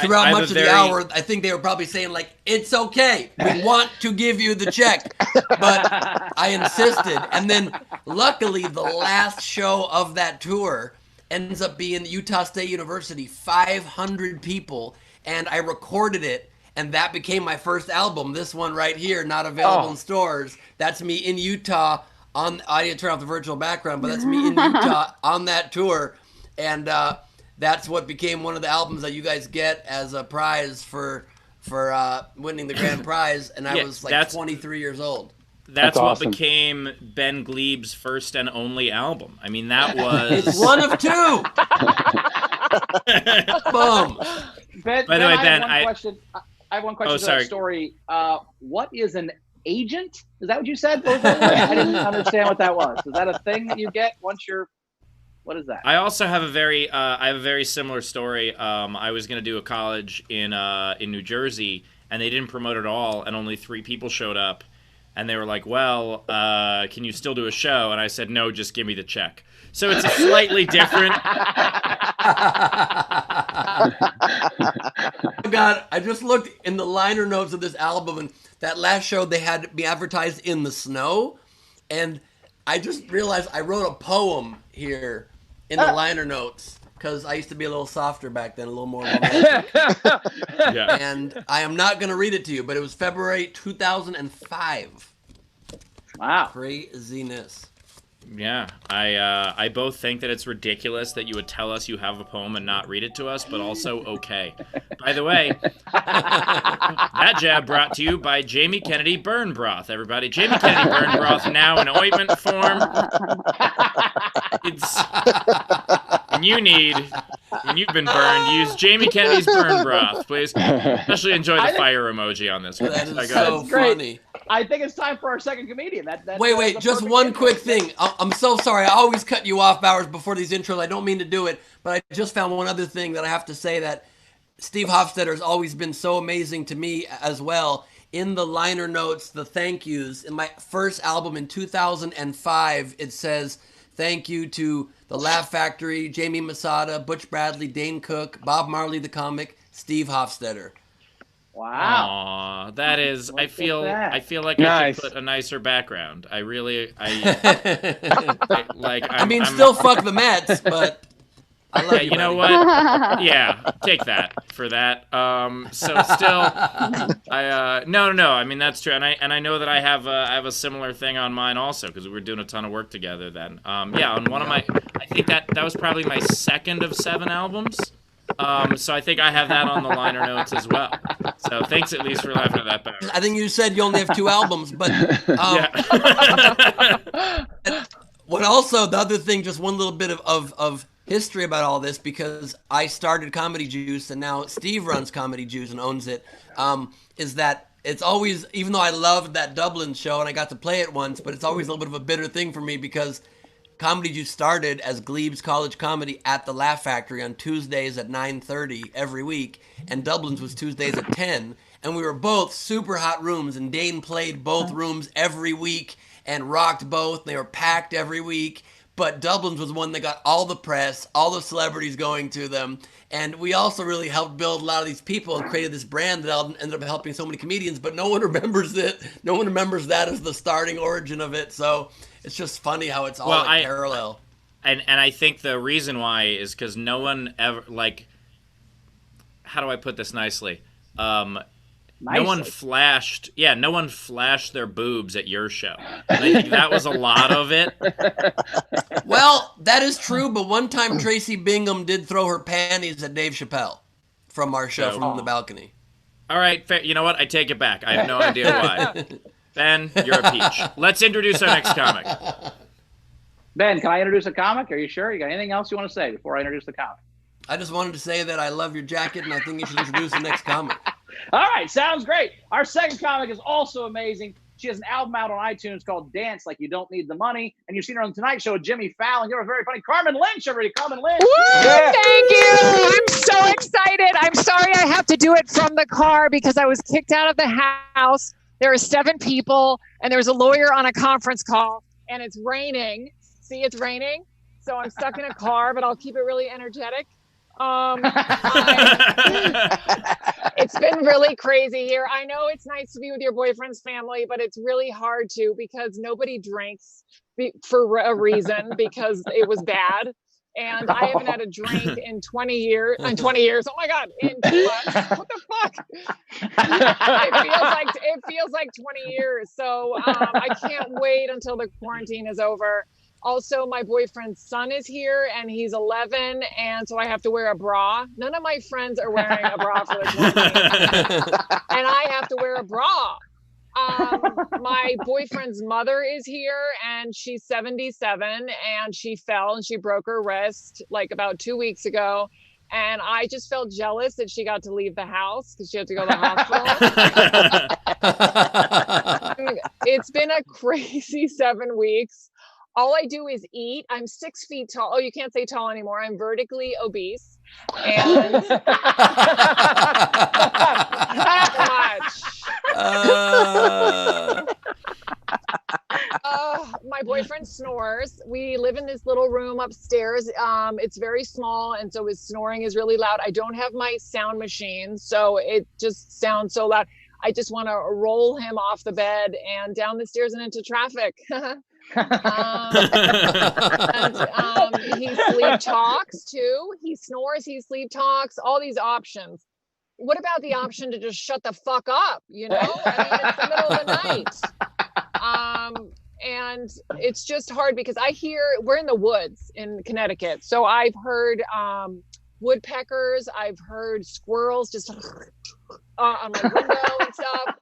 throughout much of the hour, I think they were probably saying, like, it's okay. We want to give you the check. But I insisted. And then, luckily, the last show of that tour ends up being Utah State University, 500 people. And I recorded it. And that became my first album. This one right here, not available in stores. That's me in Utah on, I didn't turn off the virtual background, but that's me in Utah on that tour. And that's what became one of the albums that you guys get as a prize for winning the grand prize. And I was like 23 years old. That's what awesome. Became Ben Gleib's first and only album. I mean, that was... It's one of two! Boom! By the way, Ben, I have one question to that story. What is an agent? Is that what you said? I didn't understand what that was. Is that a thing that you get once you're... What is that? I also have a very similar story. I was going to do a college in New Jersey, and they didn't promote at all, and only 3 people showed up. And they were like, well, can you still do a show? And I said, no, just give me the check. So it's a slightly different... God, I just looked in the liner notes of this album, and that last show they had me advertised in the snow, and I just realized I wrote a poem here in the liner notes because I used to be a little softer back then, a little more romantic. Yeah. And I am not going to read it to you, but it was February 2005. Wow. Craziness. Yeah, I both think that it's ridiculous that you would tell us you have a poem and not read it to us, but also okay. By the way, that jab brought to you by Jamie Kennedy Burn Broth, everybody. Jamie Kennedy Burn Broth now in ointment form. When you've been burned, use Jamie Kennedy's Burn Broth, please. Especially enjoy the fire emoji on this one. That is so funny. I think it's time for our second comedian. Wait, just one quick thing. I'm so sorry. I always cut you off, Bowers, before these intros. I don't mean to do it, but I just found one other thing that I have to say, that Steve Hofstetter has always been so amazing to me as well. In the liner notes, the thank yous, in my first album in 2005, it says, thank you to The Laugh Factory, Jamie Masada, Butch Bradley, Dane Cook, Bob Marley the comic, Steve Hofstetter. Wow. Aww, that is. I feel like nice. I should put a nicer background. I mean, still fuck the Mets, but I love you. You know what? Yeah, take that for that. So still, no. I mean, that's true, and I know that I have a similar thing on mine also, because we were doing a ton of work together then. Yeah, on one of my, I think that was probably my second of 7 albums. So I think I have that on the liner notes as well. So thanks at least for laughing at that, Barry. I think you said you only have 2 albums, but what also, the other thing, just one little bit of history about all this, because I started Comedy Juice and now Steve runs Comedy Juice and owns it, is that it's always, even though I loved that Dublin show and I got to play it once, but it's always a little bit of a bitter thing for me, because Comedy Juice started as Gleib's College Comedy at the Laugh Factory on Tuesdays at 9:30 every week, and Dublin's was Tuesdays at 10, and we were both super hot rooms, and Dane played both rooms every week and rocked both. They were packed every week, but Dublin's was one that got all the press, all the celebrities going to them, and we also really helped build a lot of these people and created this brand that ended up helping so many comedians, but no one remembers it. No one remembers that as the starting origin of it, so it's just funny how it's all parallel. And I think the reason why is because no one ever, like, how do I put this nicely? No one flashed their boobs at your show. I think that was a lot of it. Well, that is true, but one time Tracy Bingham did throw her panties at Dave Chappelle from our show, from the balcony. All right, fair. You know what? I take it back. I have no idea why. Ben, you're a peach. Let's introduce our next comic. Ben, can I introduce a comic? Are you sure? You got anything else you want to say before I introduce the comic? I just wanted to say that I love your jacket, and I think you should introduce the next comic. All right, sounds great. Our second comic is also amazing. She has an album out on iTunes called Dance Like You Don't Need the Money, and you've seen her on The Tonight Show with Jimmy Fallon. You're very funny. Carmen Lynch, everybody. Carmen Lynch. Woo, thank you. I'm so excited. I'm sorry I have to do it from the car because I was kicked out of the house. There are 7 people, and there's a lawyer on a conference call, and it's raining. See, it's raining. So I'm stuck in a car, but I'll keep it really energetic. It's been really crazy here. I know it's nice to be with your boyfriend's family, but it's really hard to because nobody drinks for a reason because it was bad. And I haven't had a drink in 20 years. In 20 years. Oh my God. In 2 months. What the fuck? It feels like 20 years. So I can't wait until the quarantine is over. Also, my boyfriend's son is here and he's 11. And so I have to wear a bra. None of my friends are wearing a bra for the quarantine. And I have to wear a bra. My boyfriend's mother is here and she's 77 and she fell and she broke her wrist like about 2 weeks ago. And I just felt jealous that she got to leave the house because she had to go to the hospital. It's been a crazy 7 weeks. All I do is eat. I'm 6 feet tall. Oh, you can't say tall anymore. I'm vertically obese. And my boyfriend snores. We live in this little room upstairs. It's very small, and so his snoring is really loud. I don't have my sound machine, so it just sounds so loud. I just want to roll him off the bed and down the stairs and into traffic. He sleep talks too. He snores, he sleep talks, all these options. What about the option to just shut the fuck up? You know, I mean, it's the middle of the night. And it's just hard because we're in the woods in Connecticut. So I've heard woodpeckers, I've heard squirrels just on my window and stuff.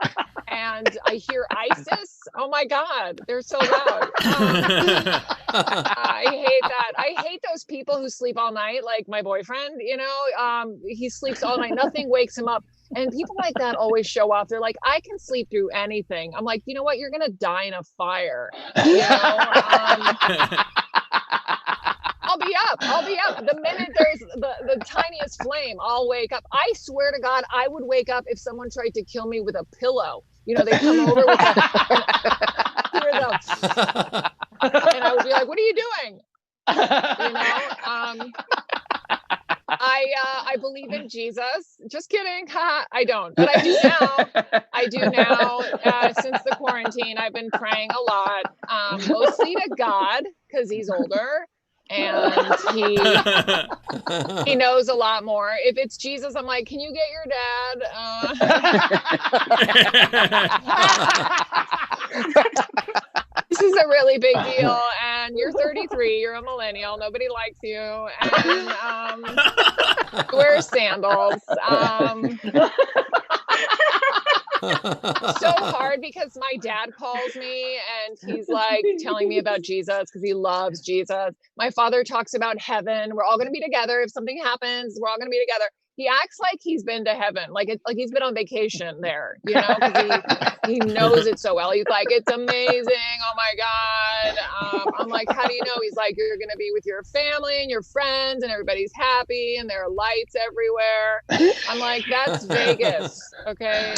And I hear ISIS. Oh my God, they're so loud. I hate that. I hate those people who sleep all night, like my boyfriend, you know, he sleeps all night. Nothing wakes him up. And people like that always show up. They're like, I can sleep through anything. I'm like, you know what? You're going to die in a fire. You know? I'll be up. The minute there's the tiniest flame, I'll wake up. I swear to God, I would wake up if someone tried to kill me with a pillow. You know, they come over with and I would be like, what are you doing? You know, I believe in Jesus. Just kidding. I don't, but I do now. Since the quarantine, I've been praying a lot, mostly to God because he's older. And he knows a lot more. If it's Jesus, I'm like, can you get your dad? This is a really big deal. And you're 33, you're a millennial, nobody likes you. And wear sandals. So hard because my dad calls me and he's like telling me about Jesus because he loves Jesus. My father talks about heaven. We're all going to be together. If something happens, we're all going to be together. He acts like he's been to heaven, like he's been on vacation there, you know, because he knows it so well. He's like, it's amazing. Oh my God. I'm like, how do you know? He's like, you're going to be with your family and your friends and everybody's happy and there are lights everywhere. I'm like, that's Vegas. Okay.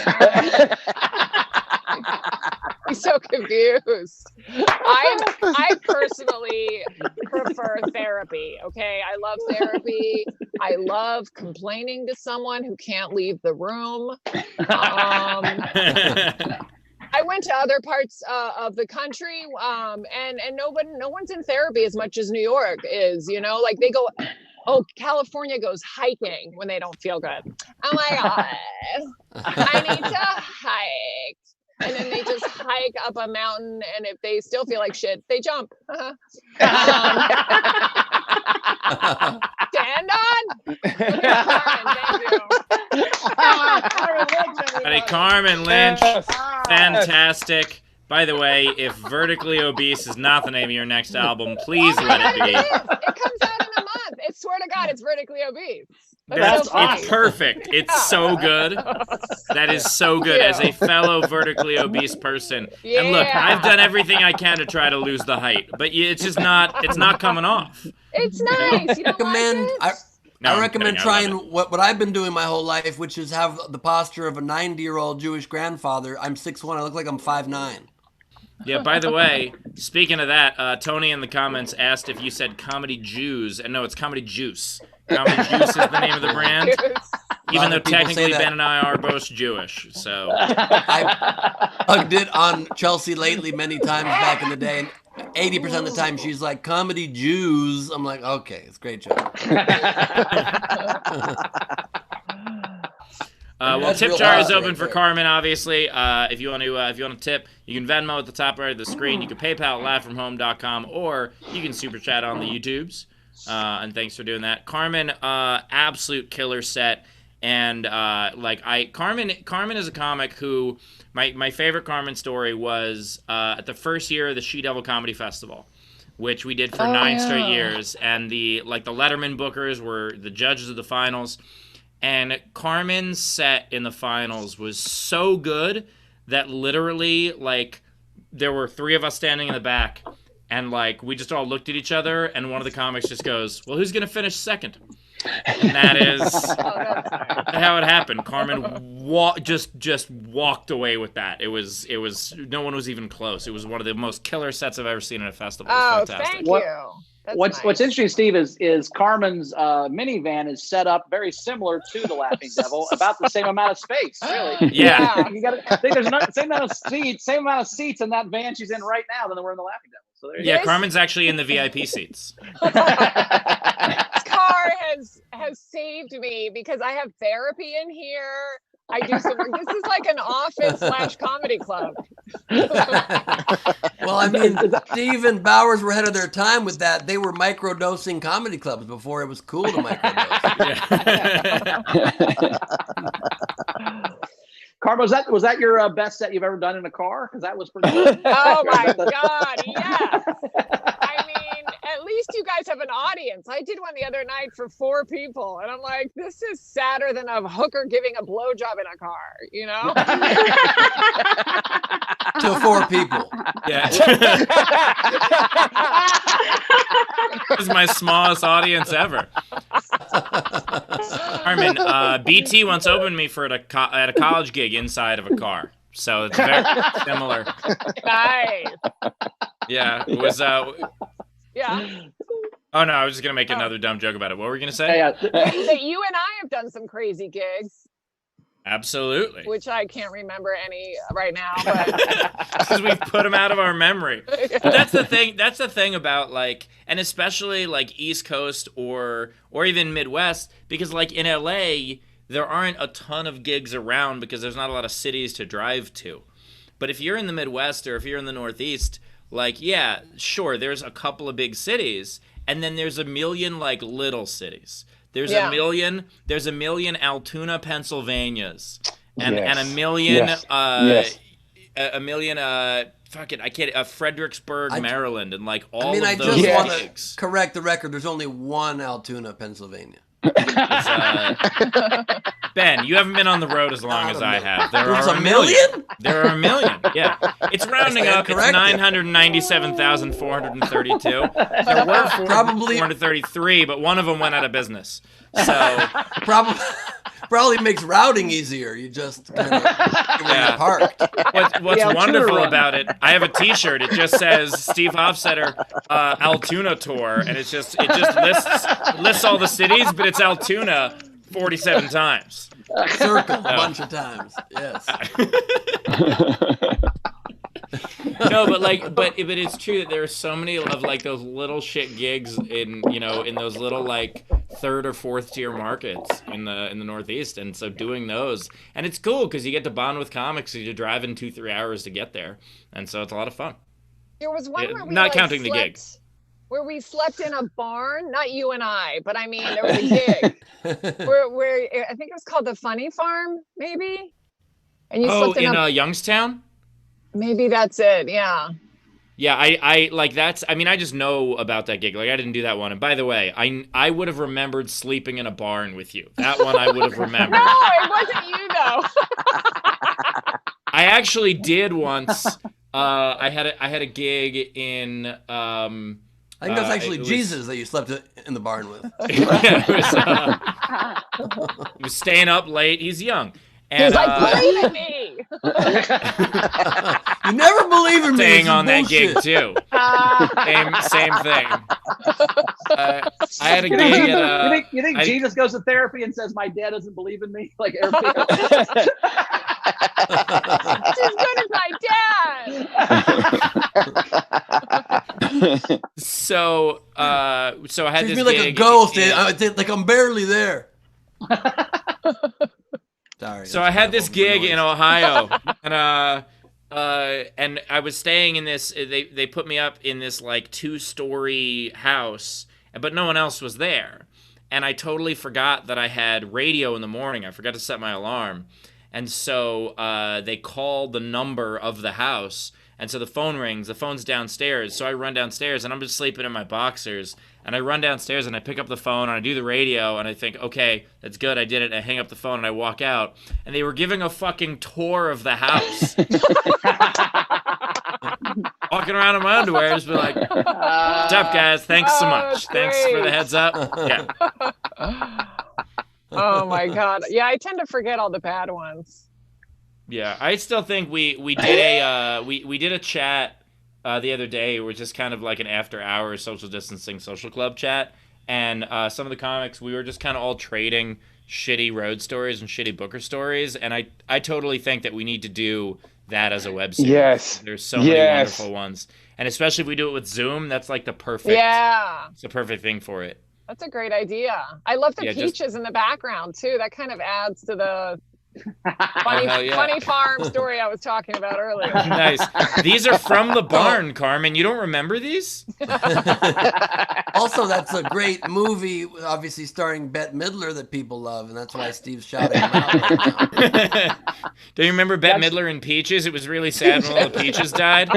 He's so confused. I personally prefer therapy. Okay. I love therapy. I love complaining to someone who can't leave the room. I went to other parts of the country, and no one's in therapy as much as New York is. You know, like they go. Oh, California goes hiking when they don't feel good. Oh my God, I need to hike. And then they just hike up a mountain, and if they still feel like shit, they jump. Stand on. Carmen Lynch, fantastic. By the way, if Vertically Obese is not the name of your next album, please let it be. It comes out in a month. I swear to God, it's Vertically Obese. It's perfect. It's so good. That is so good as a fellow vertically obese person. Yeah. And look, I've done everything I can to try to lose the height, but it's just not coming off. It's nice. You don't I recommend trying what I've been doing my whole life, which is have the posture of a 90-year-old Jewish grandfather. I'm 6'1". I look like I'm 5'9". Yeah, by the way, speaking of that, Tony in the comments asked if you said comedy Jews. And no, it's comedy juice. Comedy Juice is the name of the brand. Even though of people say technically that. Ben and I are both Jewish, so I hugged it on Chelsea lately many times back in the day, and 80% of the time she's like, comedy Jews. I'm like, okay, it's a great joke. Well, That's tip real jar is hot open right for there. Carmen. Obviously, if you want to tip, you can Venmo at the top right of the screen. You can PayPal at livefromhome.com, or you can super chat on the YouTubes. And thanks for doing that, Carmen. Absolute killer set. And Carmen is a comic who my favorite Carmen story was at the first year of the She Devil Comedy Festival, which we did for 9 straight years. And the Letterman bookers were the judges of the finals. And Carmen's set in the finals was so good that literally, there were 3 of us standing in the back, and, we just all looked at each other, and one of the comics just goes, well, who's going to finish second? And that is how it happened. Carmen just walked away with that. It was no one was even close. It was one of the most killer sets I've ever seen in a festival. It was fantastic. Thank you. That's What's nice. interesting, Steve, is Carmen's minivan is set up very similar to the Laughing Devil, about the same amount of space, really. Yeah. You got I think there's same amount of seats in that van she's in right now than there were in the Laughing Devil. So there you Yeah, This- Carmen's actually in the VIP seats. This car has saved me because I have therapy in here. I do some work. This is like an office / comedy club. Well, I mean, Steve and Bowers were ahead of their time with that. They were microdosing comedy clubs before it was cool to microdose. Carmen, was that your best set you've ever done in a car? Because that was pretty good. Oh my God, yes. I mean, at least you guys have an audience. I did one the other night for 4 people, and I'm like, this is sadder than a hooker giving a blowjob in a car, you know? To 4 people. Yeah. This is my smallest audience ever. Carmen, BT once opened me for at a college gig inside of a car, so it's very similar. Nice. Yeah, it was. Yeah. Oh no, I was just gonna make another dumb joke about it. What were we gonna say? Yeah. That you and I have done some crazy gigs, Absolutely. which I can't remember any right now, but Because we've put them out of our memory. But that's the thing. That's the thing about and especially East Coast or even Midwest, because in LA there aren't a ton of gigs around because there's not a lot of cities to drive to. But if you're in the Midwest or if you're in the Northeast, yeah, sure, there's a couple of big cities, and then there's a million little cities. There's a million Altoona, Pennsylvanias, and a million a million Fredericksburg, Maryland, and all I mean, I of those just want gigs. to correct the record. There's only one Altoona, Pennsylvania. Ben, you haven't been on the road as long as I have. There's a million? There are a million. Yeah, it's rounding up. It's correct. 997,432. There were Probably 433, but one of them went out of business. So probably makes routing easier. You just kind of parked. What's wonderful about it, I have a T-shirt. It just says Steve Hofstetter Altoona tour, and it just lists all the cities, but it's Altoona 47 times. Circle a bunch of times. Yes. No, but it's true that there are so many of those little shit gigs in those little 3rd or 4th tier markets in the Northeast, and so doing those, and it's cool because you get to bond with comics. You're driving 2-3 hours to get there, and so it's a lot of fun. there was one where we Not counting the slept, gig. where we slept in a barn. Not you and I, but I mean there was a gig where I think it was called the Funny Farm, maybe. And you slept in Youngstown. Maybe that's it. Yeah. Yeah, I that's. I mean, I just know about that gig. I didn't do that one. And by the way, I would have remembered sleeping in a barn with you. That one I would have remembered. No, it wasn't you though. I actually did once. I had a gig in. I think that's actually Jesus that you slept in the barn with. Yeah, it was staying up late. He's young. He was like, believe in me. You never believe in me. Staying This is on that bullshit. gig too. Same thing. I had a You gig think, at you think I- Jesus goes to therapy and says, "My dad doesn't believe in me"? Like everybody else. He's as good as my dad. so I had Treats this me like a gig ghost. in- Like I'm barely there. Sorry. So that's I had kind of this gig overnoise. in Ohio, and I was staying in this. They put me up in this like 2-story house, but no one else was there, and I totally forgot that I had radio in the morning. I forgot to set my alarm, and so they called the number of the house, and so the phone rings. The phone's downstairs, so I run downstairs, and I'm just sleeping in my boxers. And I run downstairs and I pick up the phone and I do the radio and I think, okay, that's good, I did it. And I hang up the phone and I walk out. And they were giving a fucking tour of the house. Walking around in my underwear, just be like, what's up, guys? Thanks so much. Thanks for the heads up. Yeah. Oh my God. Yeah, I tend to forget all the bad ones. Yeah, I still think we did a chat the other day. It was just kind of like an after-hours social distancing social club chat, and some of the comics, we were just kind of all trading shitty road stories and shitty Booker stories, and I totally think that we need to do that as a web series. Yes. There's so many wonderful ones, and especially if we do it with Zoom, that's like the perfect. Yeah. It's the perfect thing for it. That's a great idea. I love the Yeah, just- peaches in the background too. That kind of adds to the hell yeah. funny farm story I was talking about earlier. Nice. These are from the barn, Carmen. You don't remember these? Also, that's a great movie, obviously starring Bette Midler, that people love, and that's why Steve's shouting him out right now. Do you remember Bette Midler in Peaches? It was really sad when all the peaches died.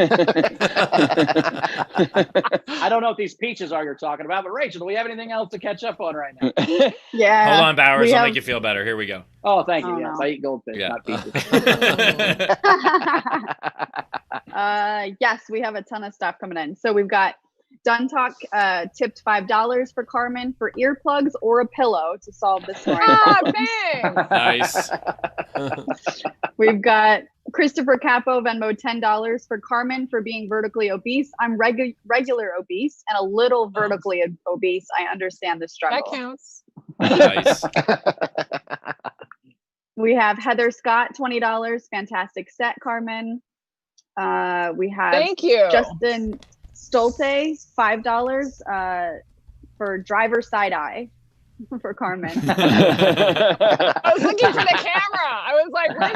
I don't know what these peaches are you're talking about, but Rachel, do we have anything else to catch up on right now? Yeah. Hold on, Bowers. we I'll have- make you feel better. Here we go. Oh, thank you. Oh, Yes, no. I eat goldfish, Yeah. not peaches. Yes, we have a ton of stuff coming in. So we've got Dun Talk tipped $5 for Carmen for earplugs or a pillow to solve the snoring problem. Thanks. Nice. We've got Christopher Capo Venmo $10 for Carmen for being vertically obese. I'm regular obese and a little vertically obese. I understand the That struggle. counts. Nice. We have Heather Scott $20. Fantastic set, Carmen. We have Thank you. Justin Stolte $5 for driver side eye for Carmen. I was looking for the camera. I was like, where's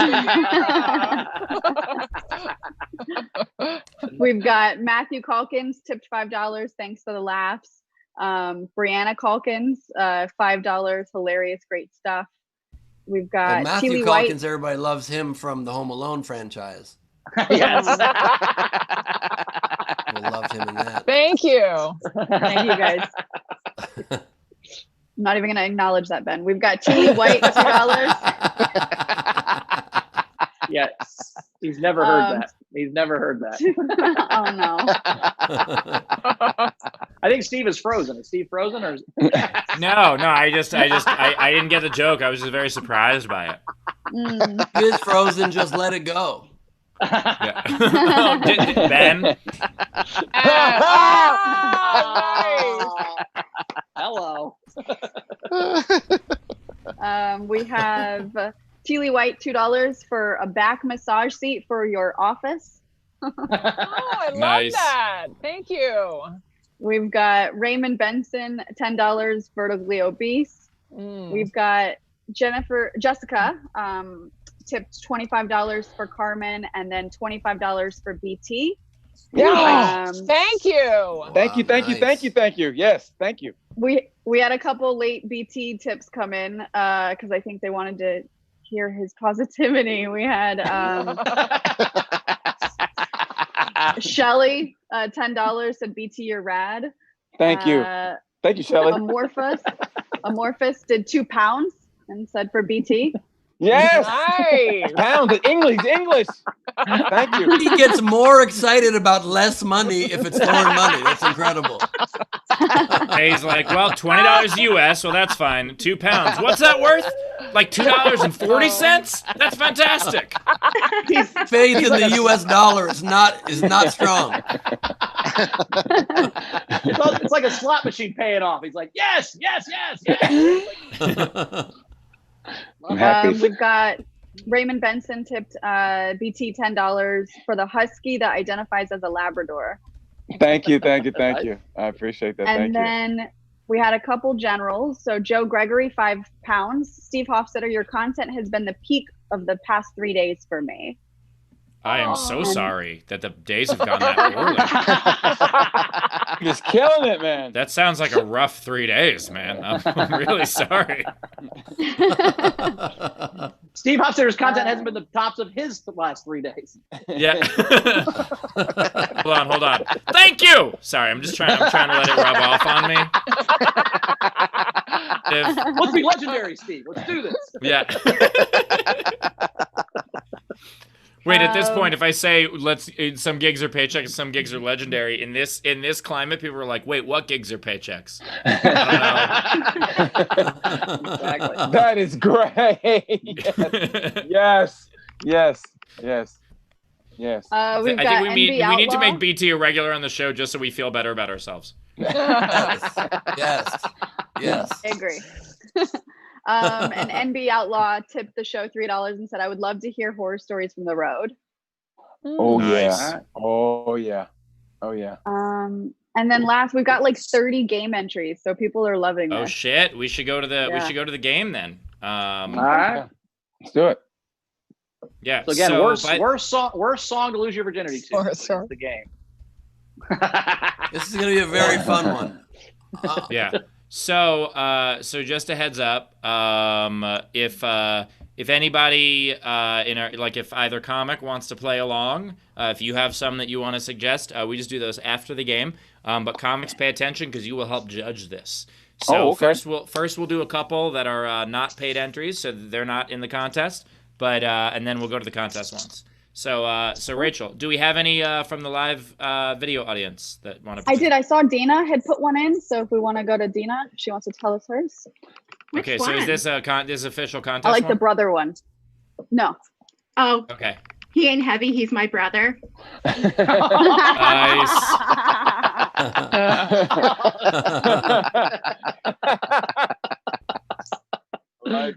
the camera? We've got Matthew Calkins tipped $5. Thanks for the laughs. Brianna Calkins $5. Hilarious, great stuff. We've And got Matthew Teely Calkins, White. everybody loves him from the Home Alone franchise. Yes. We loved him in that. Thank you. Thank you guys. I'm not even going to acknowledge that, Ben. We've got Teely White $2. Yeah. He's never heard that. He's never heard that. Oh no. I think Steve is frozen. Is Steve frozen or? No, I didn't get the joke. I was just very surprised by it. Mm. If it's frozen, just let it go. Yeah. Ben? Hello. We have Teely White $2 for a back massage seat for your office. Oh, I love Nice. that. Thank you. We've got Raymond Benson $10 vertically obese. Mm. We've got Jessica tipped $25 for Carmen and then $25 for BT. Yeah. Thank you. Thank you. Yes, thank you. We had a couple late BT tips come in because I think they wanted to hear his positivity. We had Shelly $10 said BT you're rad. Thank you. Thank you, Shelly. Amorphous did 2 pounds and said for BT. Yes. Nice. Pounds. English. Thank you. He gets more excited about less money if it's foreign money. That's incredible. He's like, well, $20 US, well, that's fine. 2 pounds. What's that worth? Like $2.40? That's fantastic. Faith in the U.S. dollar is not strong. It's like a slot machine paying off. He's like, yes, yes, yes, yes. I'm happy. We've got Raymond Benson tipped BT $10 for the husky that identifies as a Labrador. Thank you. I appreciate that. And then we had a couple generals. So Joe Gregory, £5. Steve Hofstetter, your content has been the peak of the past 3 days for me. I am so sorry that the days have gone that poorly. Just killing it, man. That sounds like a rough 3 days, man. I'm really sorry. Steve Hofstetter's content hasn't been the tops of his last 3 days. Yeah. Hold on. Thank you. Sorry, I'm trying to let it rub off on me. Let's be legendary, Steve. Let's do this. Yeah. Wait, at this point, if I say some gigs are paychecks, some gigs are legendary, in this climate, people are like, wait, what gigs are paychecks? I don't know. Exactly. That is great. Yes. I think we need to make BT a regular on the show just so we feel better about ourselves. Yes. I agree. And NB Outlaw tipped the show $3 and said, I would love to hear horror stories from the road. Oh, Nice. yeah. Oh, yeah. And then last, we've got like 30 game entries, so people are loving this. Oh shit! We should go to the game then. All right. Let's do it. Yeah. So again, worst song to lose your virginity to. That's the game. This is going to be a very fun one. Yeah. So just a heads up, if anybody if either comic wants to play along, if you have some that you want to suggest, we just do those after the game. But comics, pay attention because you will help judge this. So first we'll do a couple that are not paid entries, so they're not in the contest. But and then we'll go to the contest ones. So Rachel, do we have any from the live video audience that want to? I did. I saw Dina had put one in. So if we want to go to Dina, if she wants to tell us hers. Okay, so is this this official contest? I like one? the brother one. No. Oh. Okay. He ain't heavy. He's my brother. Nice.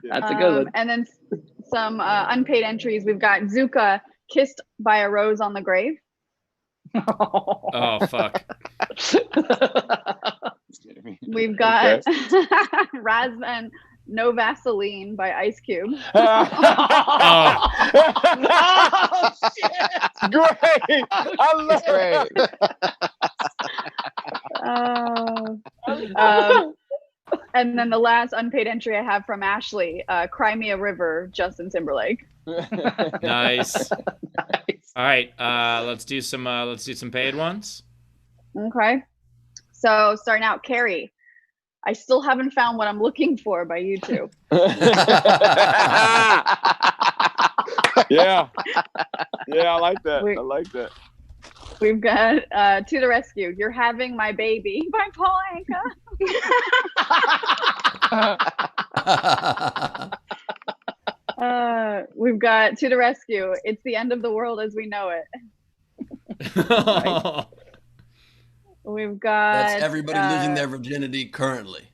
That's a good one. And then some unpaid entries. We've got Zuka, kissed by a rose on the grave. Oh fuck. We've got Razvan, no Vaseline by Ice Cube. Oh. Oh, shit. Great. I love it. And then the last unpaid entry I have from Ashley, Cry Me a River, Justin Timberlake. Nice. All right, let's do some paid ones. Okay. So starting out, Carrie, I still haven't found what I'm looking for by YouTube. Yeah, I like that. We've got To the Rescue, You're Having My Baby by Paul Anka. We've got To the Rescue, It's the End of the World as We Know It. Right. We've got That's everybody losing their virginity currently.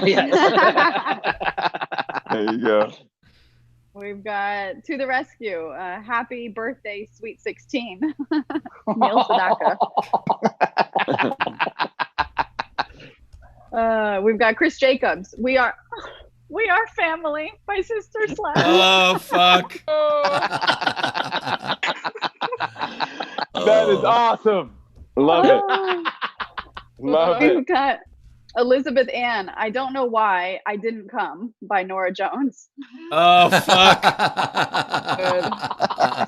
Yes. There you go. We've got To the Rescue, Happy Birthday, Sweet 16. Neil Sedaka. We've got Chris Jacobs, We Are Family by Sister Slash. Oh fuck. That is awesome. Love it. Love it. We've got Elizabeth Ann, I Don't Know Why I Didn't Come by Nora Jones. Oh fuck.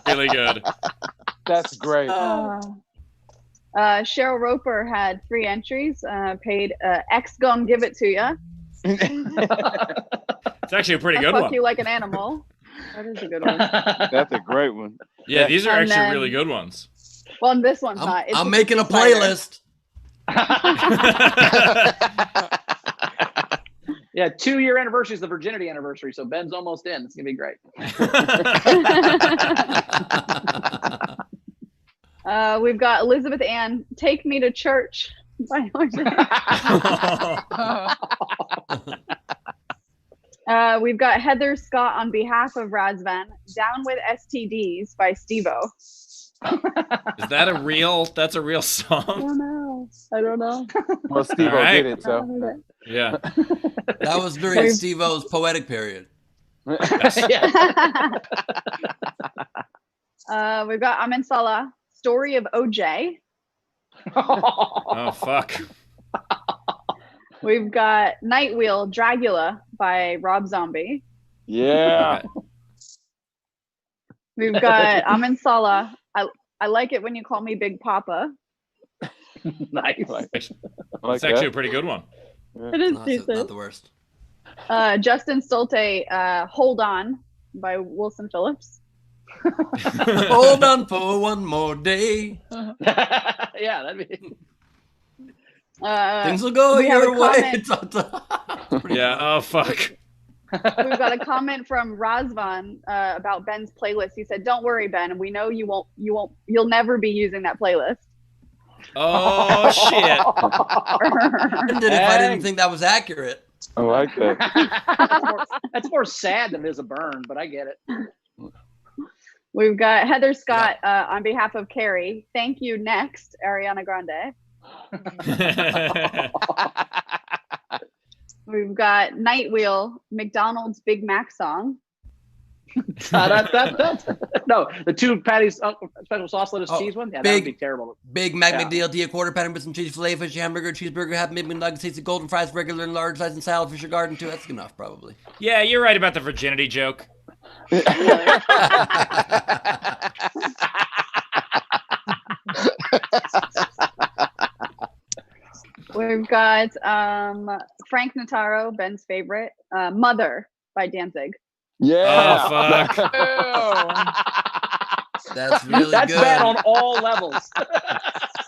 Really good. That's great. Cheryl Roper had 3 entries, paid X Gon Give It To Ya. It's actually a pretty good Fuck one. You Like an Animal. That is a good one. That's a great one. Yeah, these are And actually then- really good ones. Well, and this one's not. It's I'm a making a spider. playlist. Yeah, 2-year anniversary is the virginity anniversary, so Ben's almost in. It's gonna be great. We've got Elizabeth Ann, "Take Me to Church" by we've got Heather Scott on behalf of Razvan, "Down with STDs" by Steve-O. Is that that's a real song? I don't know. Well, Steve-O Alright. did it, so. Yeah. That was during Steve-O's poetic period. Yeah. We've got Amin Salah, "Story of OJ." Oh, fuck. We've got Nightwheel, "Dragula" by Rob Zombie. Yeah. We've got Amin Salah, I like it when you call me Big Papa." Nice. It's actually a pretty good one. It is Not decent. the worst. Justin Stolte, "Hold On" by Wilson Phillips. Hold on for one more day. Yeah, that'd be. Things will go we have your a way. Yeah. Oh, fuck. We've got a comment from Razvan about Ben's playlist. He said, "Don't worry, Ben. We know you'll never be using that playlist." Oh, shit. If I didn't think that was accurate. I like that. That's more sad than it is a burn, but I get it. We've got Heather Scott on behalf of Carrie, "Thank You Next," Ariana Grande. We've got Nightwheel, "McDonald's Big Mac song." No, the 2 patties special sauce lettuce cheese one. Yeah, that would be terrible. Big Mac McDLT, a quarter pounder with some cheese, filet fish, hamburger, cheeseburger, half mid nuggets, tasty golden fries, regular and large size, and salad, Fisher Garden too. That's enough, probably. Yeah, you're right about the virginity joke. We've got Frank Notaro, Ben's favorite, "Mother" by Danzig. Yeah. Oh, fuck. That's really That's good. bad on all levels.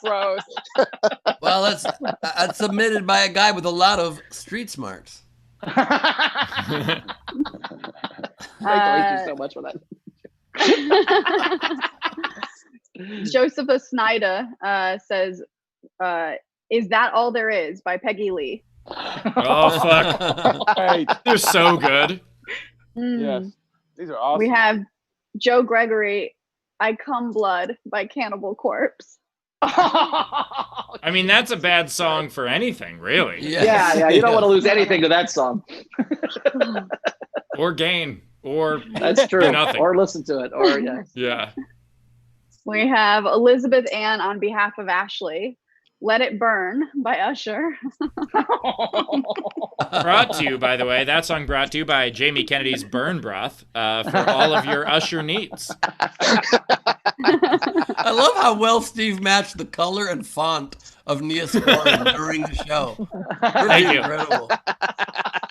Gross. Well, that's submitted by a guy with a lot of street smarts. Thank you so much for that. Josepha Snyder says, "Is That All There Is" by Peggy Lee. Oh, fuck. Right. They're so good. Yes. These are awesome. We have Joe Gregory, "I Come Blood" by Cannibal Corpse. I mean, that's a bad song for anything, really. Yeah, you don't want to lose anything to that song. Or gain. Or That's true. do nothing. Or listen to it. Or yeah. Yeah. We have Elizabeth Ann on behalf of Ashley, "Let It Burn" by Usher. Brought to you, by the way, that song brought to you by Jamie Kennedy's Burn Broth for all of your Usher needs. I love how well Steve matched the color and font of Neosporin during the show. Thank you. Incredible.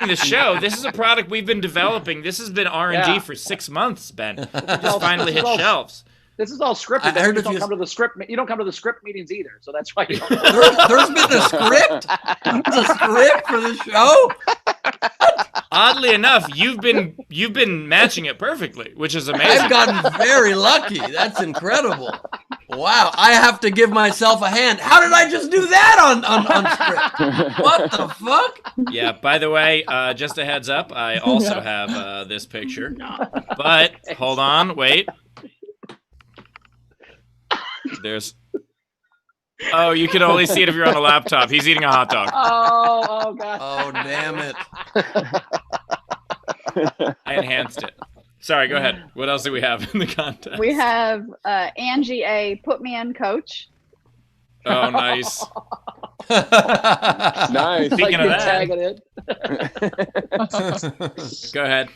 The show, this is a product we've been developing. This has been R&D for 6 months, Ben. It just finally hit shelves. This is all scripted. I heard you don't come to the script. You don't come to the script meetings either, so that's why you don't. There's been a script. There's a script for the show. Oddly enough, you've been matching it perfectly, which is amazing. I've gotten very lucky. That's incredible. Wow, I have to give myself a hand. How did I just do that on script? What the fuck? Yeah, by the way, just a heads up, I also have this picture. But hold on, wait. There's. Oh, you can only see it if you're on a laptop. He's eating a hot dog. Oh God. Oh, damn it. I enhanced it. Sorry, go ahead. What else do we have in the contest? We have Angie A, "Put Me In, Coach." Oh, nice. Nice. Speaking of that, tagging it. go ahead.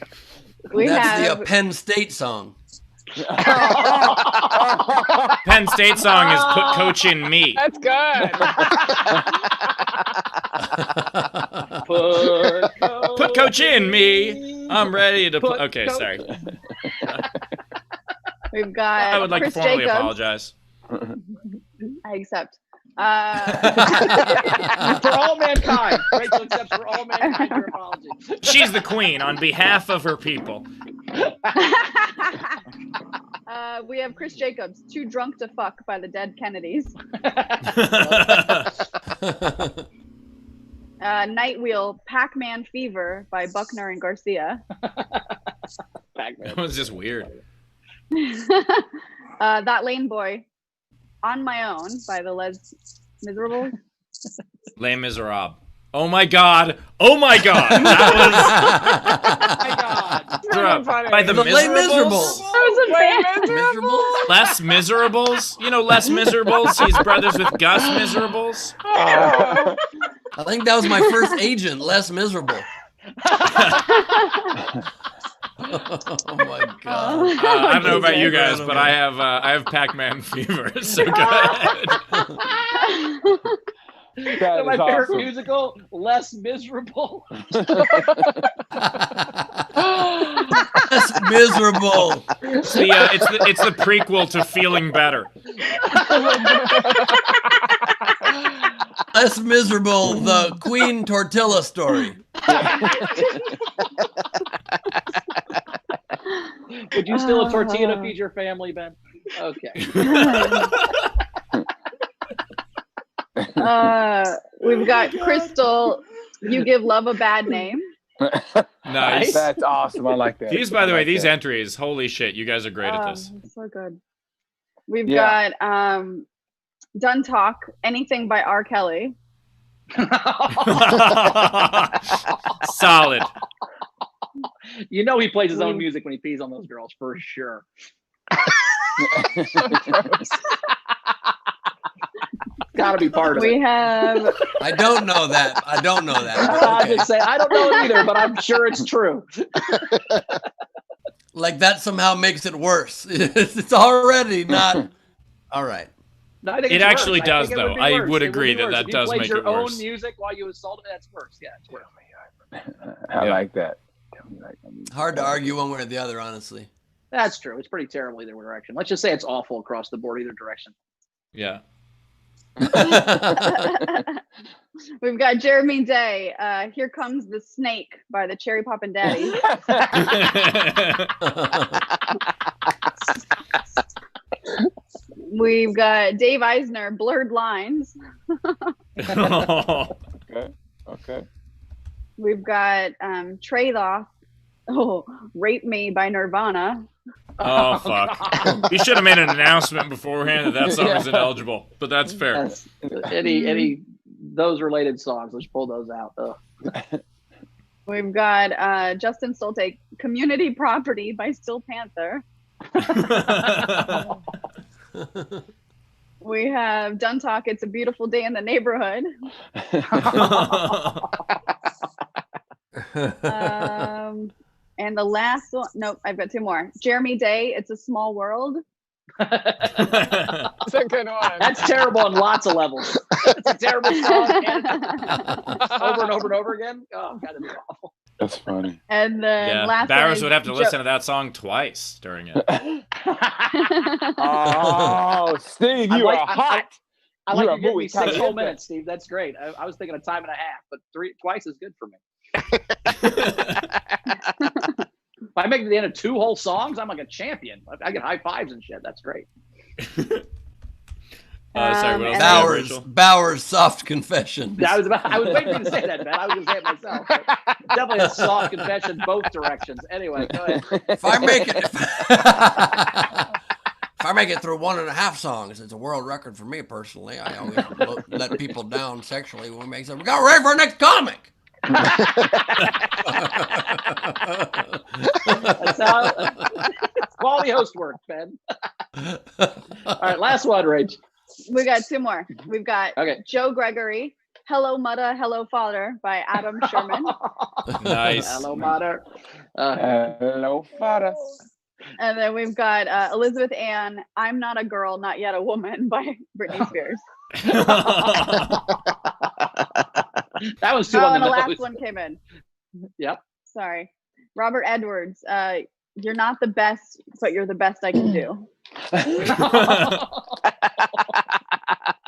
We That's have the Penn State song. Penn State song is "Put Coach in Me." That's good. Put Coach in me. I'm ready to put. Okay, sorry. We've got I would like Chris to formally Jacobs. apologize. I accept. For all mankind. Rachel accepts for all mankind your apology. She's the queen on behalf of her people. We have Chris Jacobs, Too Drunk to Fuck by the Dead Kennedys. Night Wheel, Pac-Man Fever by Buckner and Garcia. That was just weird. That Lane Boy, On My Own by the Les Miserables. Les Miserables. Oh my God! Oh my God! That was by the Les Miserables. Miserables. Les Miserables. You know Les Miserables. He's brothers with Gus Miserables. I think that was my first agent, Les Miserable. Oh my God! I don't know about you guys, but I have Pac-Man fever. So go ahead. That My is favorite awesome. musical, Less Miserable. That's miserable. It's the prequel to Feeling Better. Less miserable. The Queen Tortilla story. Would you steal a tortilla to feed your family, Ben? Okay. We've got Crystal, You Give Love a Bad Name. Nice. That's awesome. I like that. These, by the I way, like these that. entries, holy shit, you guys are great at this. So good. We've Yeah. got Done Talk, Anything by R. Kelly. Solid. You know he plays his own music when he pees on those girls, for sure. Gotta be part of We it. have I don't know that. I Okay. just say I don't know it either, but I'm sure it's true. Like that somehow makes it worse. It's already not. All right. No, I think It it's actually worse. does, think it though. be I worse. would It agree be that worse. that If does you make played it your worse. own music while you assaulted, that's worse. Yeah, it's worse. I Yeah. like that. Hard to argue one way or the other, honestly. That's true. It's pretty terrible either direction. Let's just say it's awful across the board either direction. Yeah. we've got Jeremy Day, Here Comes the Snake by the Cherry Poppin' Daddy. We've got Dave Eisner, Blurred Lines. Okay. We've got Trey Loth, Rape Me by Nirvana. Oh, fuck. You should have made an announcement beforehand that song was ineligible, but that's fair. Yes. Any those related songs, let's pull those out. Ugh. We've got Justin Stolte, Community Property by Steel Panther. We have Done Talk, It's a Beautiful Day in the Neighborhood. And the last one, nope, I've got two more. Jeremy Day, It's a Small World. It's a good one. That's terrible on lots of levels. It's a terrible song. Over and over and over again. Oh, God, that'd be awful. That's funny. And then Yeah, last Barris one would have to listen to that song twice during it. Oh, Steve, you are hot. I like You're you a giving movie me 6 whole type. minutes, Steve. That's great. I was thinking a time and a half, but twice is good for me. If I make it to the end of 2 whole songs, I'm like a champion. I get high fives and shit. That's great. Sorry, what else? Bowers, soft confession. I was waiting for you to say that, man. I was going to say it myself. Definitely a soft confession both directions. Anyway, go ahead. If I make it through 1.5 songs, it's a world record for me personally. I always let people down sexually when we make something. We got ready for our next comic. That's how quality host work, Ben. All right, last one, Rach. We got two more. We've got Okay. Joe Gregory, Hello Mudda, Hello Father by Adam Sherman. Nice. Hello, Mater. Hello, father. And then we've got Elizabeth Ann, I'm Not a Girl, Not Yet a Woman by Britney Spears. That was too Oh, on and the the last nose. one came in. Yep. Sorry. Robert Edwards, you're not the best, but you're the best I can do.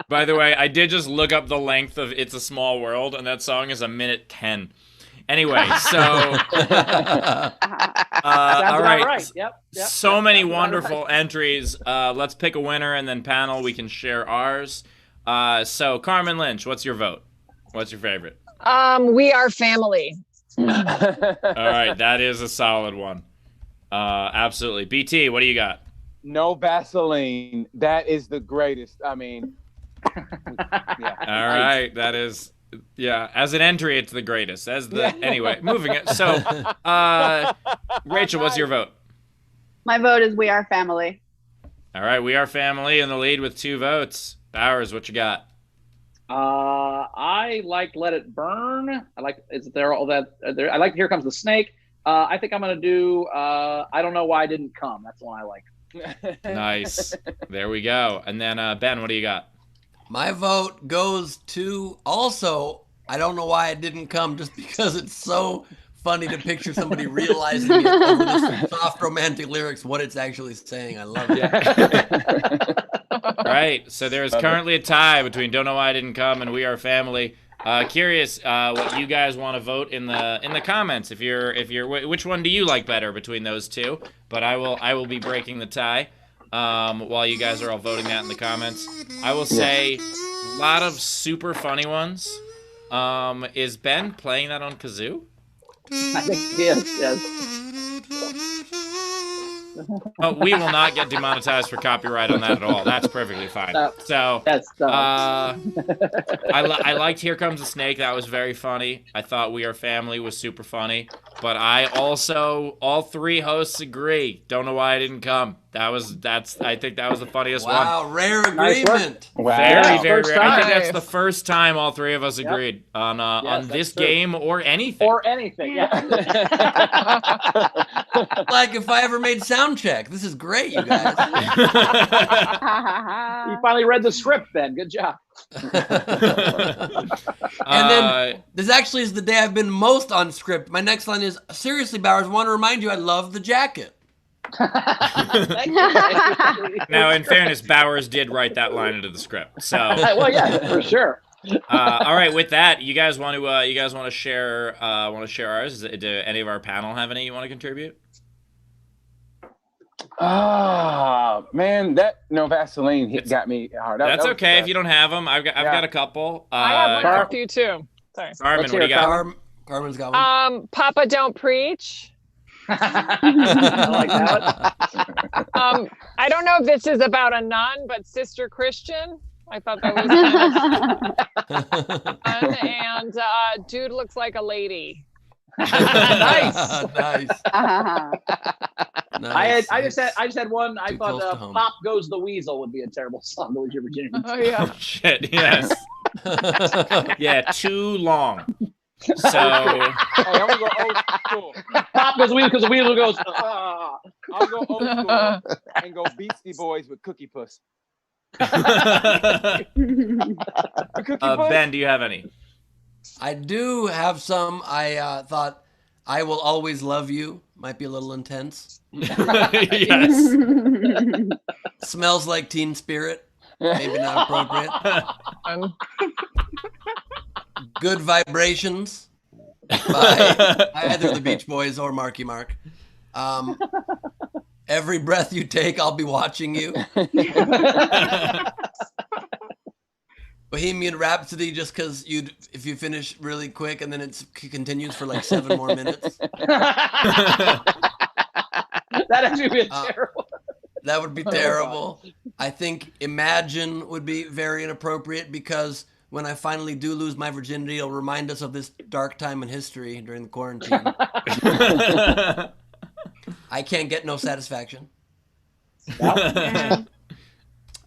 By the way, I did just look up the length of "It's a Small World," and that song is 1:10. Anyway, so Sounds all about right. right. Yep. So many sounds about wonderful right. entries. Let's pick a winner, and then panel, we can share ours. So Carmen Lynch, what's your vote? What's your favorite? We Are Family. All right, that is a solid one. Absolutely. BT, what do you got? No Vaseline. That is the greatest. I mean, yeah. All right, that is, yeah. As an entry, it's the greatest. Anyway, moving it. So, Rachel, what's your vote? My vote is We Are Family. All right, We Are Family in the lead with 2 votes. Bowers, what you got? I like Let It Burn. I like I like Here Comes the Snake. I think I'm gonna do I Don't Know Why I Didn't Come. That's the one I like. Nice. There we go. And then Ben, what do you got? My vote goes to also, I don't know why it didn't come, just because it's so funny to picture somebody realizing it over the soft romantic lyrics what it's actually saying. I love it. Right. So there is currently a tie between Don't Know Why I Didn't Come and We Are Family. Curious what you guys want to vote in the comments. If you're which one do you like better between those two? But I will be breaking the tie while you guys are all voting that in the comments. I will say a lot of super funny ones. Is Ben playing that on kazoo? I think yes. Oh, we will not get demonetized for copyright on that at all. That's perfectly fine. So, I liked Here Comes the Snake. That was very funny. I thought We Are Family was super funny. But I also, all 3 hosts agree. Don't Know Why I Didn't Come. I think that was the funniest one. Wow, rare agreement. Wow. Very, very First rare. I think time. that's the first time all 3 of us agreed on this true. game or anything. Or anything. Yeah. Like if I ever made sound check. This is great, you guys. You finally read the script, Ben. Good job. And then this actually is the day I've been most on script. My next line is, seriously, Bowers, want to remind you I love the jacket. Thank you. Now, in fairness, Bowers did write that line into the script. So, Well, yeah, for sure. all right. With that, you guys want to share ours? Do any of our panel have any you want to contribute? Oh man, that No Vaseline got me hard. That's okay if you don't have them. I've got a couple. I have one for you too. Sorry. Carmen, what do you got? Carmen's got one. Papa Don't Preach. I like that one. I don't know if this is about a nun, but Sister Christian. I thought that was kind of fun. And Dude Looks Like a Lady. Nice. Nice. I just had one. I Too thought close to home. "Pop Goes the Weasel" would be a terrible song to lose your virginity. Oh yeah. Oh, shit. Yes. Yeah. Too long. So. Hey, I'm gonna go old school. Pop goes the weasel because the weasel goes. Ah. I'll go old school and go Beastie Boys with Cookie Puss. Cookie Puss? Ben, do you have any? I do have some. I thought I Will Always Love You might be a little intense. Yes. Smells Like Teen Spirit. Maybe not appropriate. Good Vibrations by either the Beach Boys or Marky Mark. Every Breath You Take, I'll Be Watching You. Bohemian Rhapsody, just because if you finish really quick and then it continues for like 7 more minutes. That'd actually be terrible. That would be terrible. I think Imagine would be very inappropriate because when I finally do lose my virginity, it'll remind us of this dark time in history during the quarantine. I can't get no satisfaction.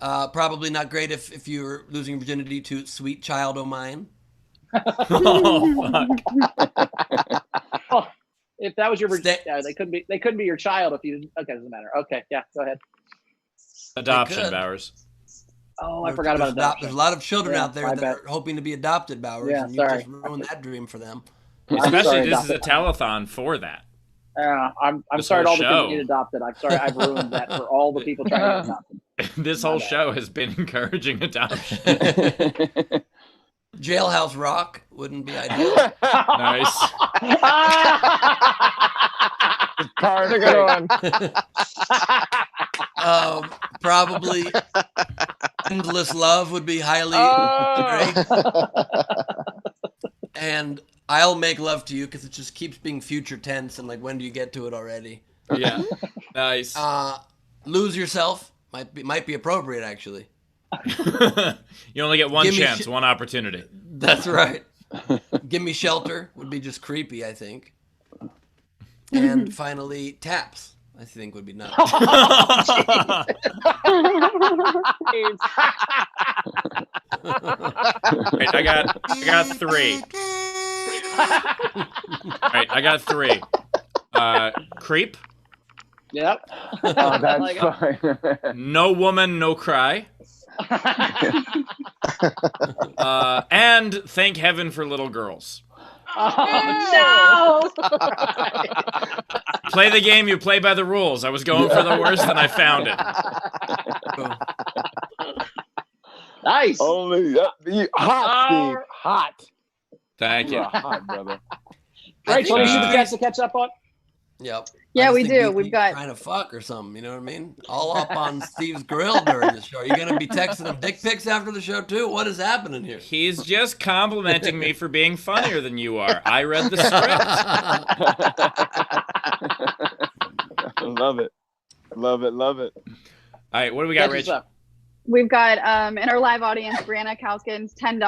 Probably not great if you're losing your virginity to Sweet Child O' Mine. Oh, fuck. Oh, if that was your virginity, they couldn't be your child if you didn't. Okay, doesn't matter. Okay, yeah, go ahead. Adoption, Bowers. Oh, I forgot about adoption. There's a lot of children Yeah, out there that are hoping to be adopted, Bowers, Yeah, and you sorry. just ruined that dream for them. Especially this is a telethon for that. I'm This sorry to whole all the people show. who need adopted. I'm sorry I've ruined that for all the people trying to get adopted. This whole show has been encouraging adoption. Jailhouse Rock wouldn't be ideal. Nice. That's a good one. Probably Endless Love would be highly great. And I'll Make Love to You, because it just keeps being future tense and like, when do you get to it already? Yeah. Nice. Lose Yourself might be appropriate, actually. You only get one Give me chance, one opportunity. That's right. Give Me Shelter would be just creepy, I think. And finally, Taps, I think, would be nuts. Right, I got three. All right, I got three. Creep. Yep. Oh, that's fine. No Woman, No Cry. And Thank Heaven for Little Girls. Oh, No. Play the game, you play by the rules. I was going for the worst, and I found it. nice. Only hot, Steve. Hot. Thank You you. are hot, brother. Right, so think, any super chats to catch up on? Yep. Yeah, I just we think do. BT We've got- trying to fuck or something. You know what I mean? All up on Steve's grill during the show. Are you gonna be texting him dick pics after the show too? What is happening here? He's just complimenting me for being funnier than you are. I read the script. Love it. Love it. Love it. All right, what do we got, Catch us Rich? up. We've got in our live audience, Brianna Kalskins, $10,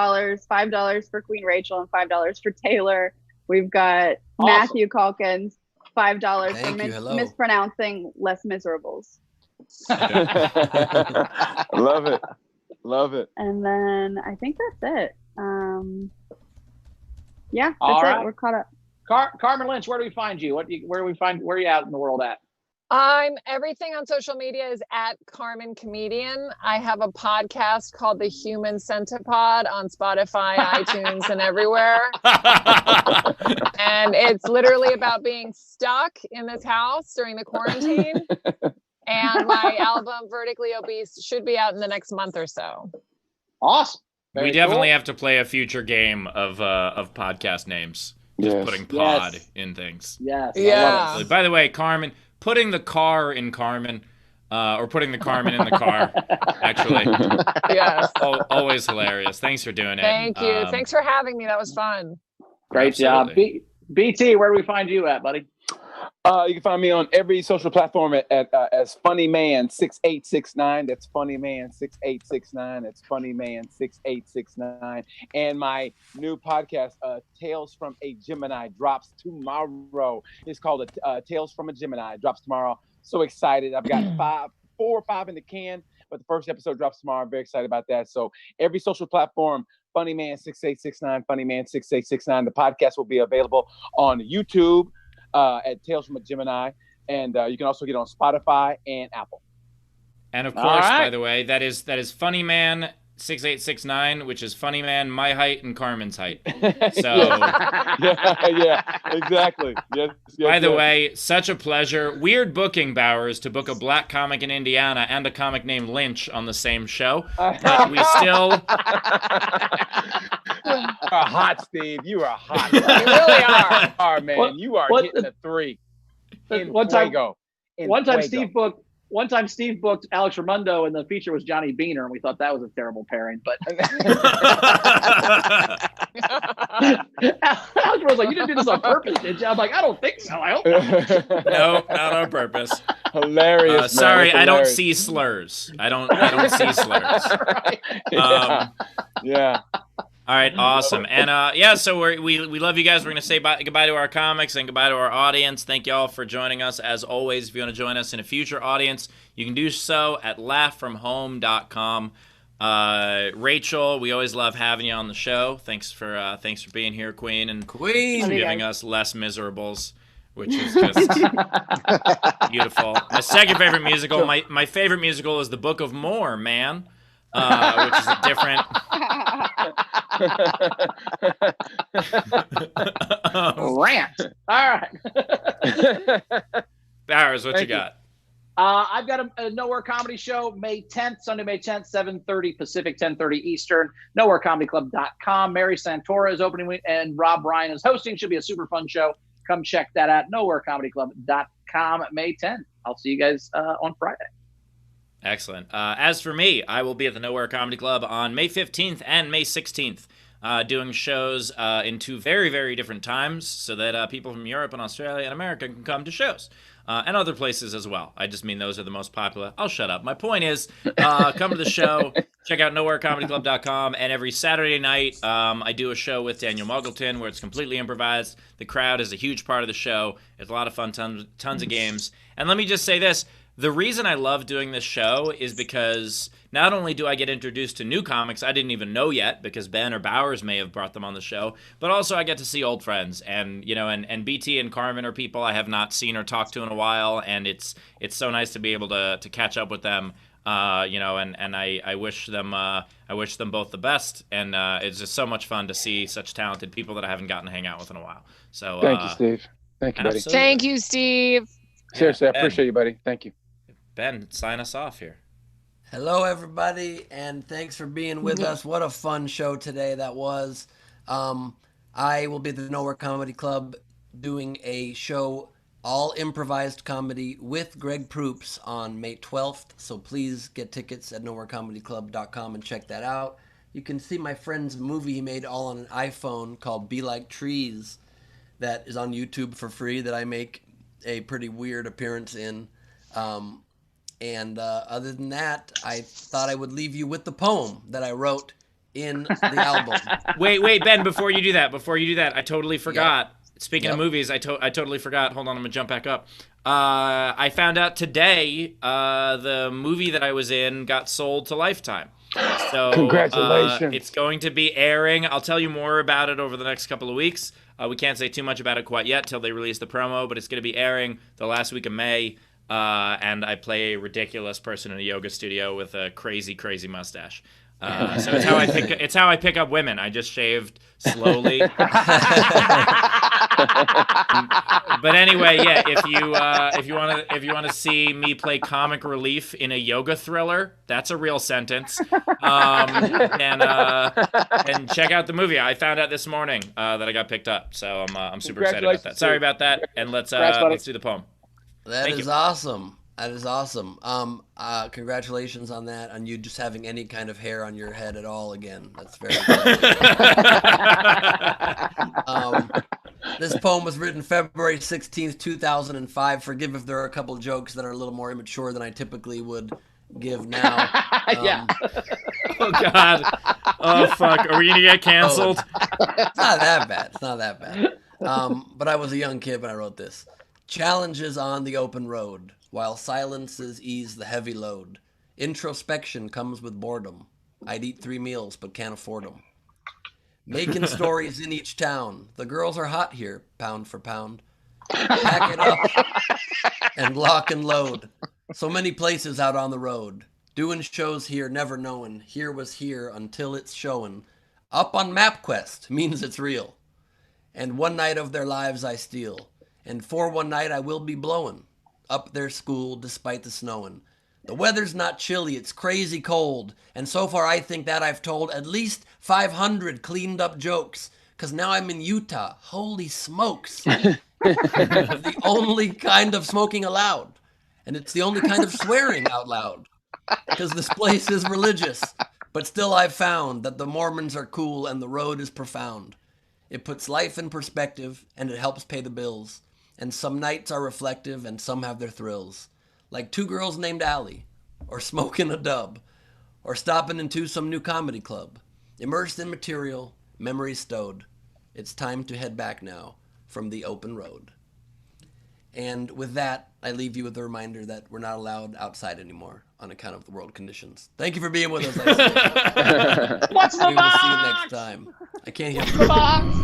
$5 for Queen Rachel, and $5 for Taylor. We've got Awesome. Matthew Calkins, $5 Thank for you, hello. mispronouncing Les Miserables. Love it. Love it. And then I think that's it. Yeah, that's All right. it. We're caught up. Carmen Lynch, where do we find you? Where are you out in the world at? Everything on social media is at Carmen Comedian. I have a podcast called The Human Centipod on Spotify, iTunes, and everywhere. And it's literally about being stuck in this house during the quarantine. And my album, Vertically Obese, should be out in the next month or so. Awesome. We Very definitely cool. have to play a future game of podcast names. Just Yes. putting pod Yes. in things. Yes. I Yeah. love it. By the way, Carmen, putting the car in Carmen, or putting the Carmen in the car, actually, Yes. always hilarious. Thanks for doing it. Thank you. Thanks for having me. That was fun. Great job. Absolutely. BT, where do we find you at, buddy? You can find me on every social platform as Funnyman6869. That's Funnyman6869. That's Funnyman6869. And my new podcast, Tales from a Gemini, drops tomorrow. It's called Tales from a Gemini. Drops tomorrow. So excited! I've got 4 or 5 in the can, but the first episode drops tomorrow. I'm very excited about that. So every social platform, Funnyman6869, Funnyman6869. The podcast will be available on YouTube. At Tales from a Gemini, and you can also get it on Spotify and Apple. And of All course, right. by the way, that is Funny Man 6869, which is Funny Man my height and Carmen's height. So, yeah, exactly. Yes, by the way, such a pleasure. Weird booking, Bowers, to book a black comic in Indiana and a comic named Lynch on the same show. But we still. You are hot, Steve. You are hot. You really are. Man. You are hitting a 3. One time Fuego. Steve booked Alex Raimondo, and the feature was Johnny Beaner, and we thought that was a terrible pairing. But Alex was like, "You didn't do this on purpose, did you?" I'm like, "I don't think so. I hope not." No, not on purpose. Hilarious. Man. Sorry, That's I don't hilarious. see slurs. I don't see slurs. Yeah. All right, awesome. And so we love you guys. We're going to say goodbye to our comics and goodbye to our audience. Thank you all for joining us. As always, if you want to join us in a future audience, you can do so at laughfromhome.com. Rachel, we always love having you on the show. Thanks for being here, Queen, and Queen. for giving us Less Miserables, which is just beautiful. My second favorite musical, my favorite musical is The Book of More, man, which is a different... Rant. All right. Bowers, what you Thank you. got? I've got a Nowhere Comedy Show May 10th, Sunday, May 10th, 7:30 Pacific, 10:30 Eastern. NowhereComedyClub.com. Mary Santora is opening and Rob Ryan is hosting. Should be a super fun show. Come check that out. NowhereComedyClub.com May 10th. I'll see you guys on Friday. Excellent. As for me, I will be at the Nowhere Comedy Club on May 15th and May 16th, doing shows in 2 very, very different times so that people from Europe and Australia and America can come to shows. And other places as well. I just mean those are the most popular. I'll shut up. My point is, come to the show, check out nowherecomedyclub.com, and every Saturday night, I do a show with Daniel Muggleton where it's completely improvised. The crowd is a huge part of the show. It's a lot of fun, tons of games. And let me just say this. The reason I love doing this show is because not only do I get introduced to new comics I didn't even know yet because Ben or Bowers may have brought them on the show, but also I get to see old friends. And, you know, and BT and Carmen are people I have not seen or talked to in a while, and it's so nice to be able to catch up with them. You know, and I wish them both the best, and it's just so much fun to see such talented people that I haven't gotten to hang out with in a while. So thank you, Steve. Thank you, buddy. Absolutely. Thank you, Steve. Seriously, I Ben. appreciate you, buddy. Thank you. Ben, sign us off here. Hello, everybody, and thanks for being with us. What a fun show today that was. I will be at the Nowhere Comedy Club doing a show, all improvised comedy, with Greg Proops on May 12th. So please get tickets at nowherecomedyclub.com and check that out. You can see my friend's movie he made all on an iPhone called Be Like Trees that is on YouTube for free that I make a pretty weird appearance in. And other than that, I thought I would leave you with the poem that I wrote in the album. Wait, Ben, before you do that, I totally forgot. Yep. Speaking of movies, I totally forgot. Hold on, I'm going to jump back up. I found out today the movie that I was in got sold to Lifetime. So Congratulations. It's going to be airing. I'll tell you more about it over the next couple of weeks. We can't say too much about it quite yet till they release the promo, but it's going to be airing the last week of May. And I play a ridiculous person in a yoga studio with a crazy, crazy mustache. So it's how I pick up women. I just shaved slowly. But anyway, yeah. If you want to see me play comic relief in a yoga thriller, that's a real sentence. And check out the movie. I found out this morning that I got picked up, so I'm super excited about that. Sorry about that, and let's do the poem. That is awesome. That is awesome. Congratulations on that, on you just having any kind of hair on your head at all again. That's very good. This poem was written February 16th, 2005. Forgive if there are a couple of jokes that are a little more immature than I typically would give now. Yeah. Oh, God. Oh, fuck. Are we going to get canceled? It's not that bad. It's not that bad. But I was a young kid when I wrote this. Challenges on the open road, while silences ease the heavy load. Introspection comes with boredom. I'd eat 3 meals, but can't afford them. Making stories in each town. The girls are hot here, pound for pound. Pack it up and lock and load. So many places out on the road. Doing shows here, never knowing. Here was here until it's showing. Up on MapQuest means it's real. And one night of their lives I steal. And for one night I will be blowing up their school despite the snowing. The weather's not chilly, it's crazy cold. And so far I think that I've told at least 500 cleaned up jokes. Cause now I'm in Utah. Holy smokes. The only kind of smoking allowed. And it's the only kind of swearing out loud. Cause this place is religious. But still I've found that the Mormons are cool and the road is profound. It puts life in perspective and it helps pay the bills. And some nights are reflective and some have their thrills. Like 2 girls named Allie, or smoking a dub, or stopping into some new comedy club. Immersed in material, memories stowed. It's time to head back now from the open road. And with that, I leave you with a reminder that we're not allowed outside anymore on account of the world conditions. Thank you for being with us. What's the We will box? see you next time. I can't hear What's the box?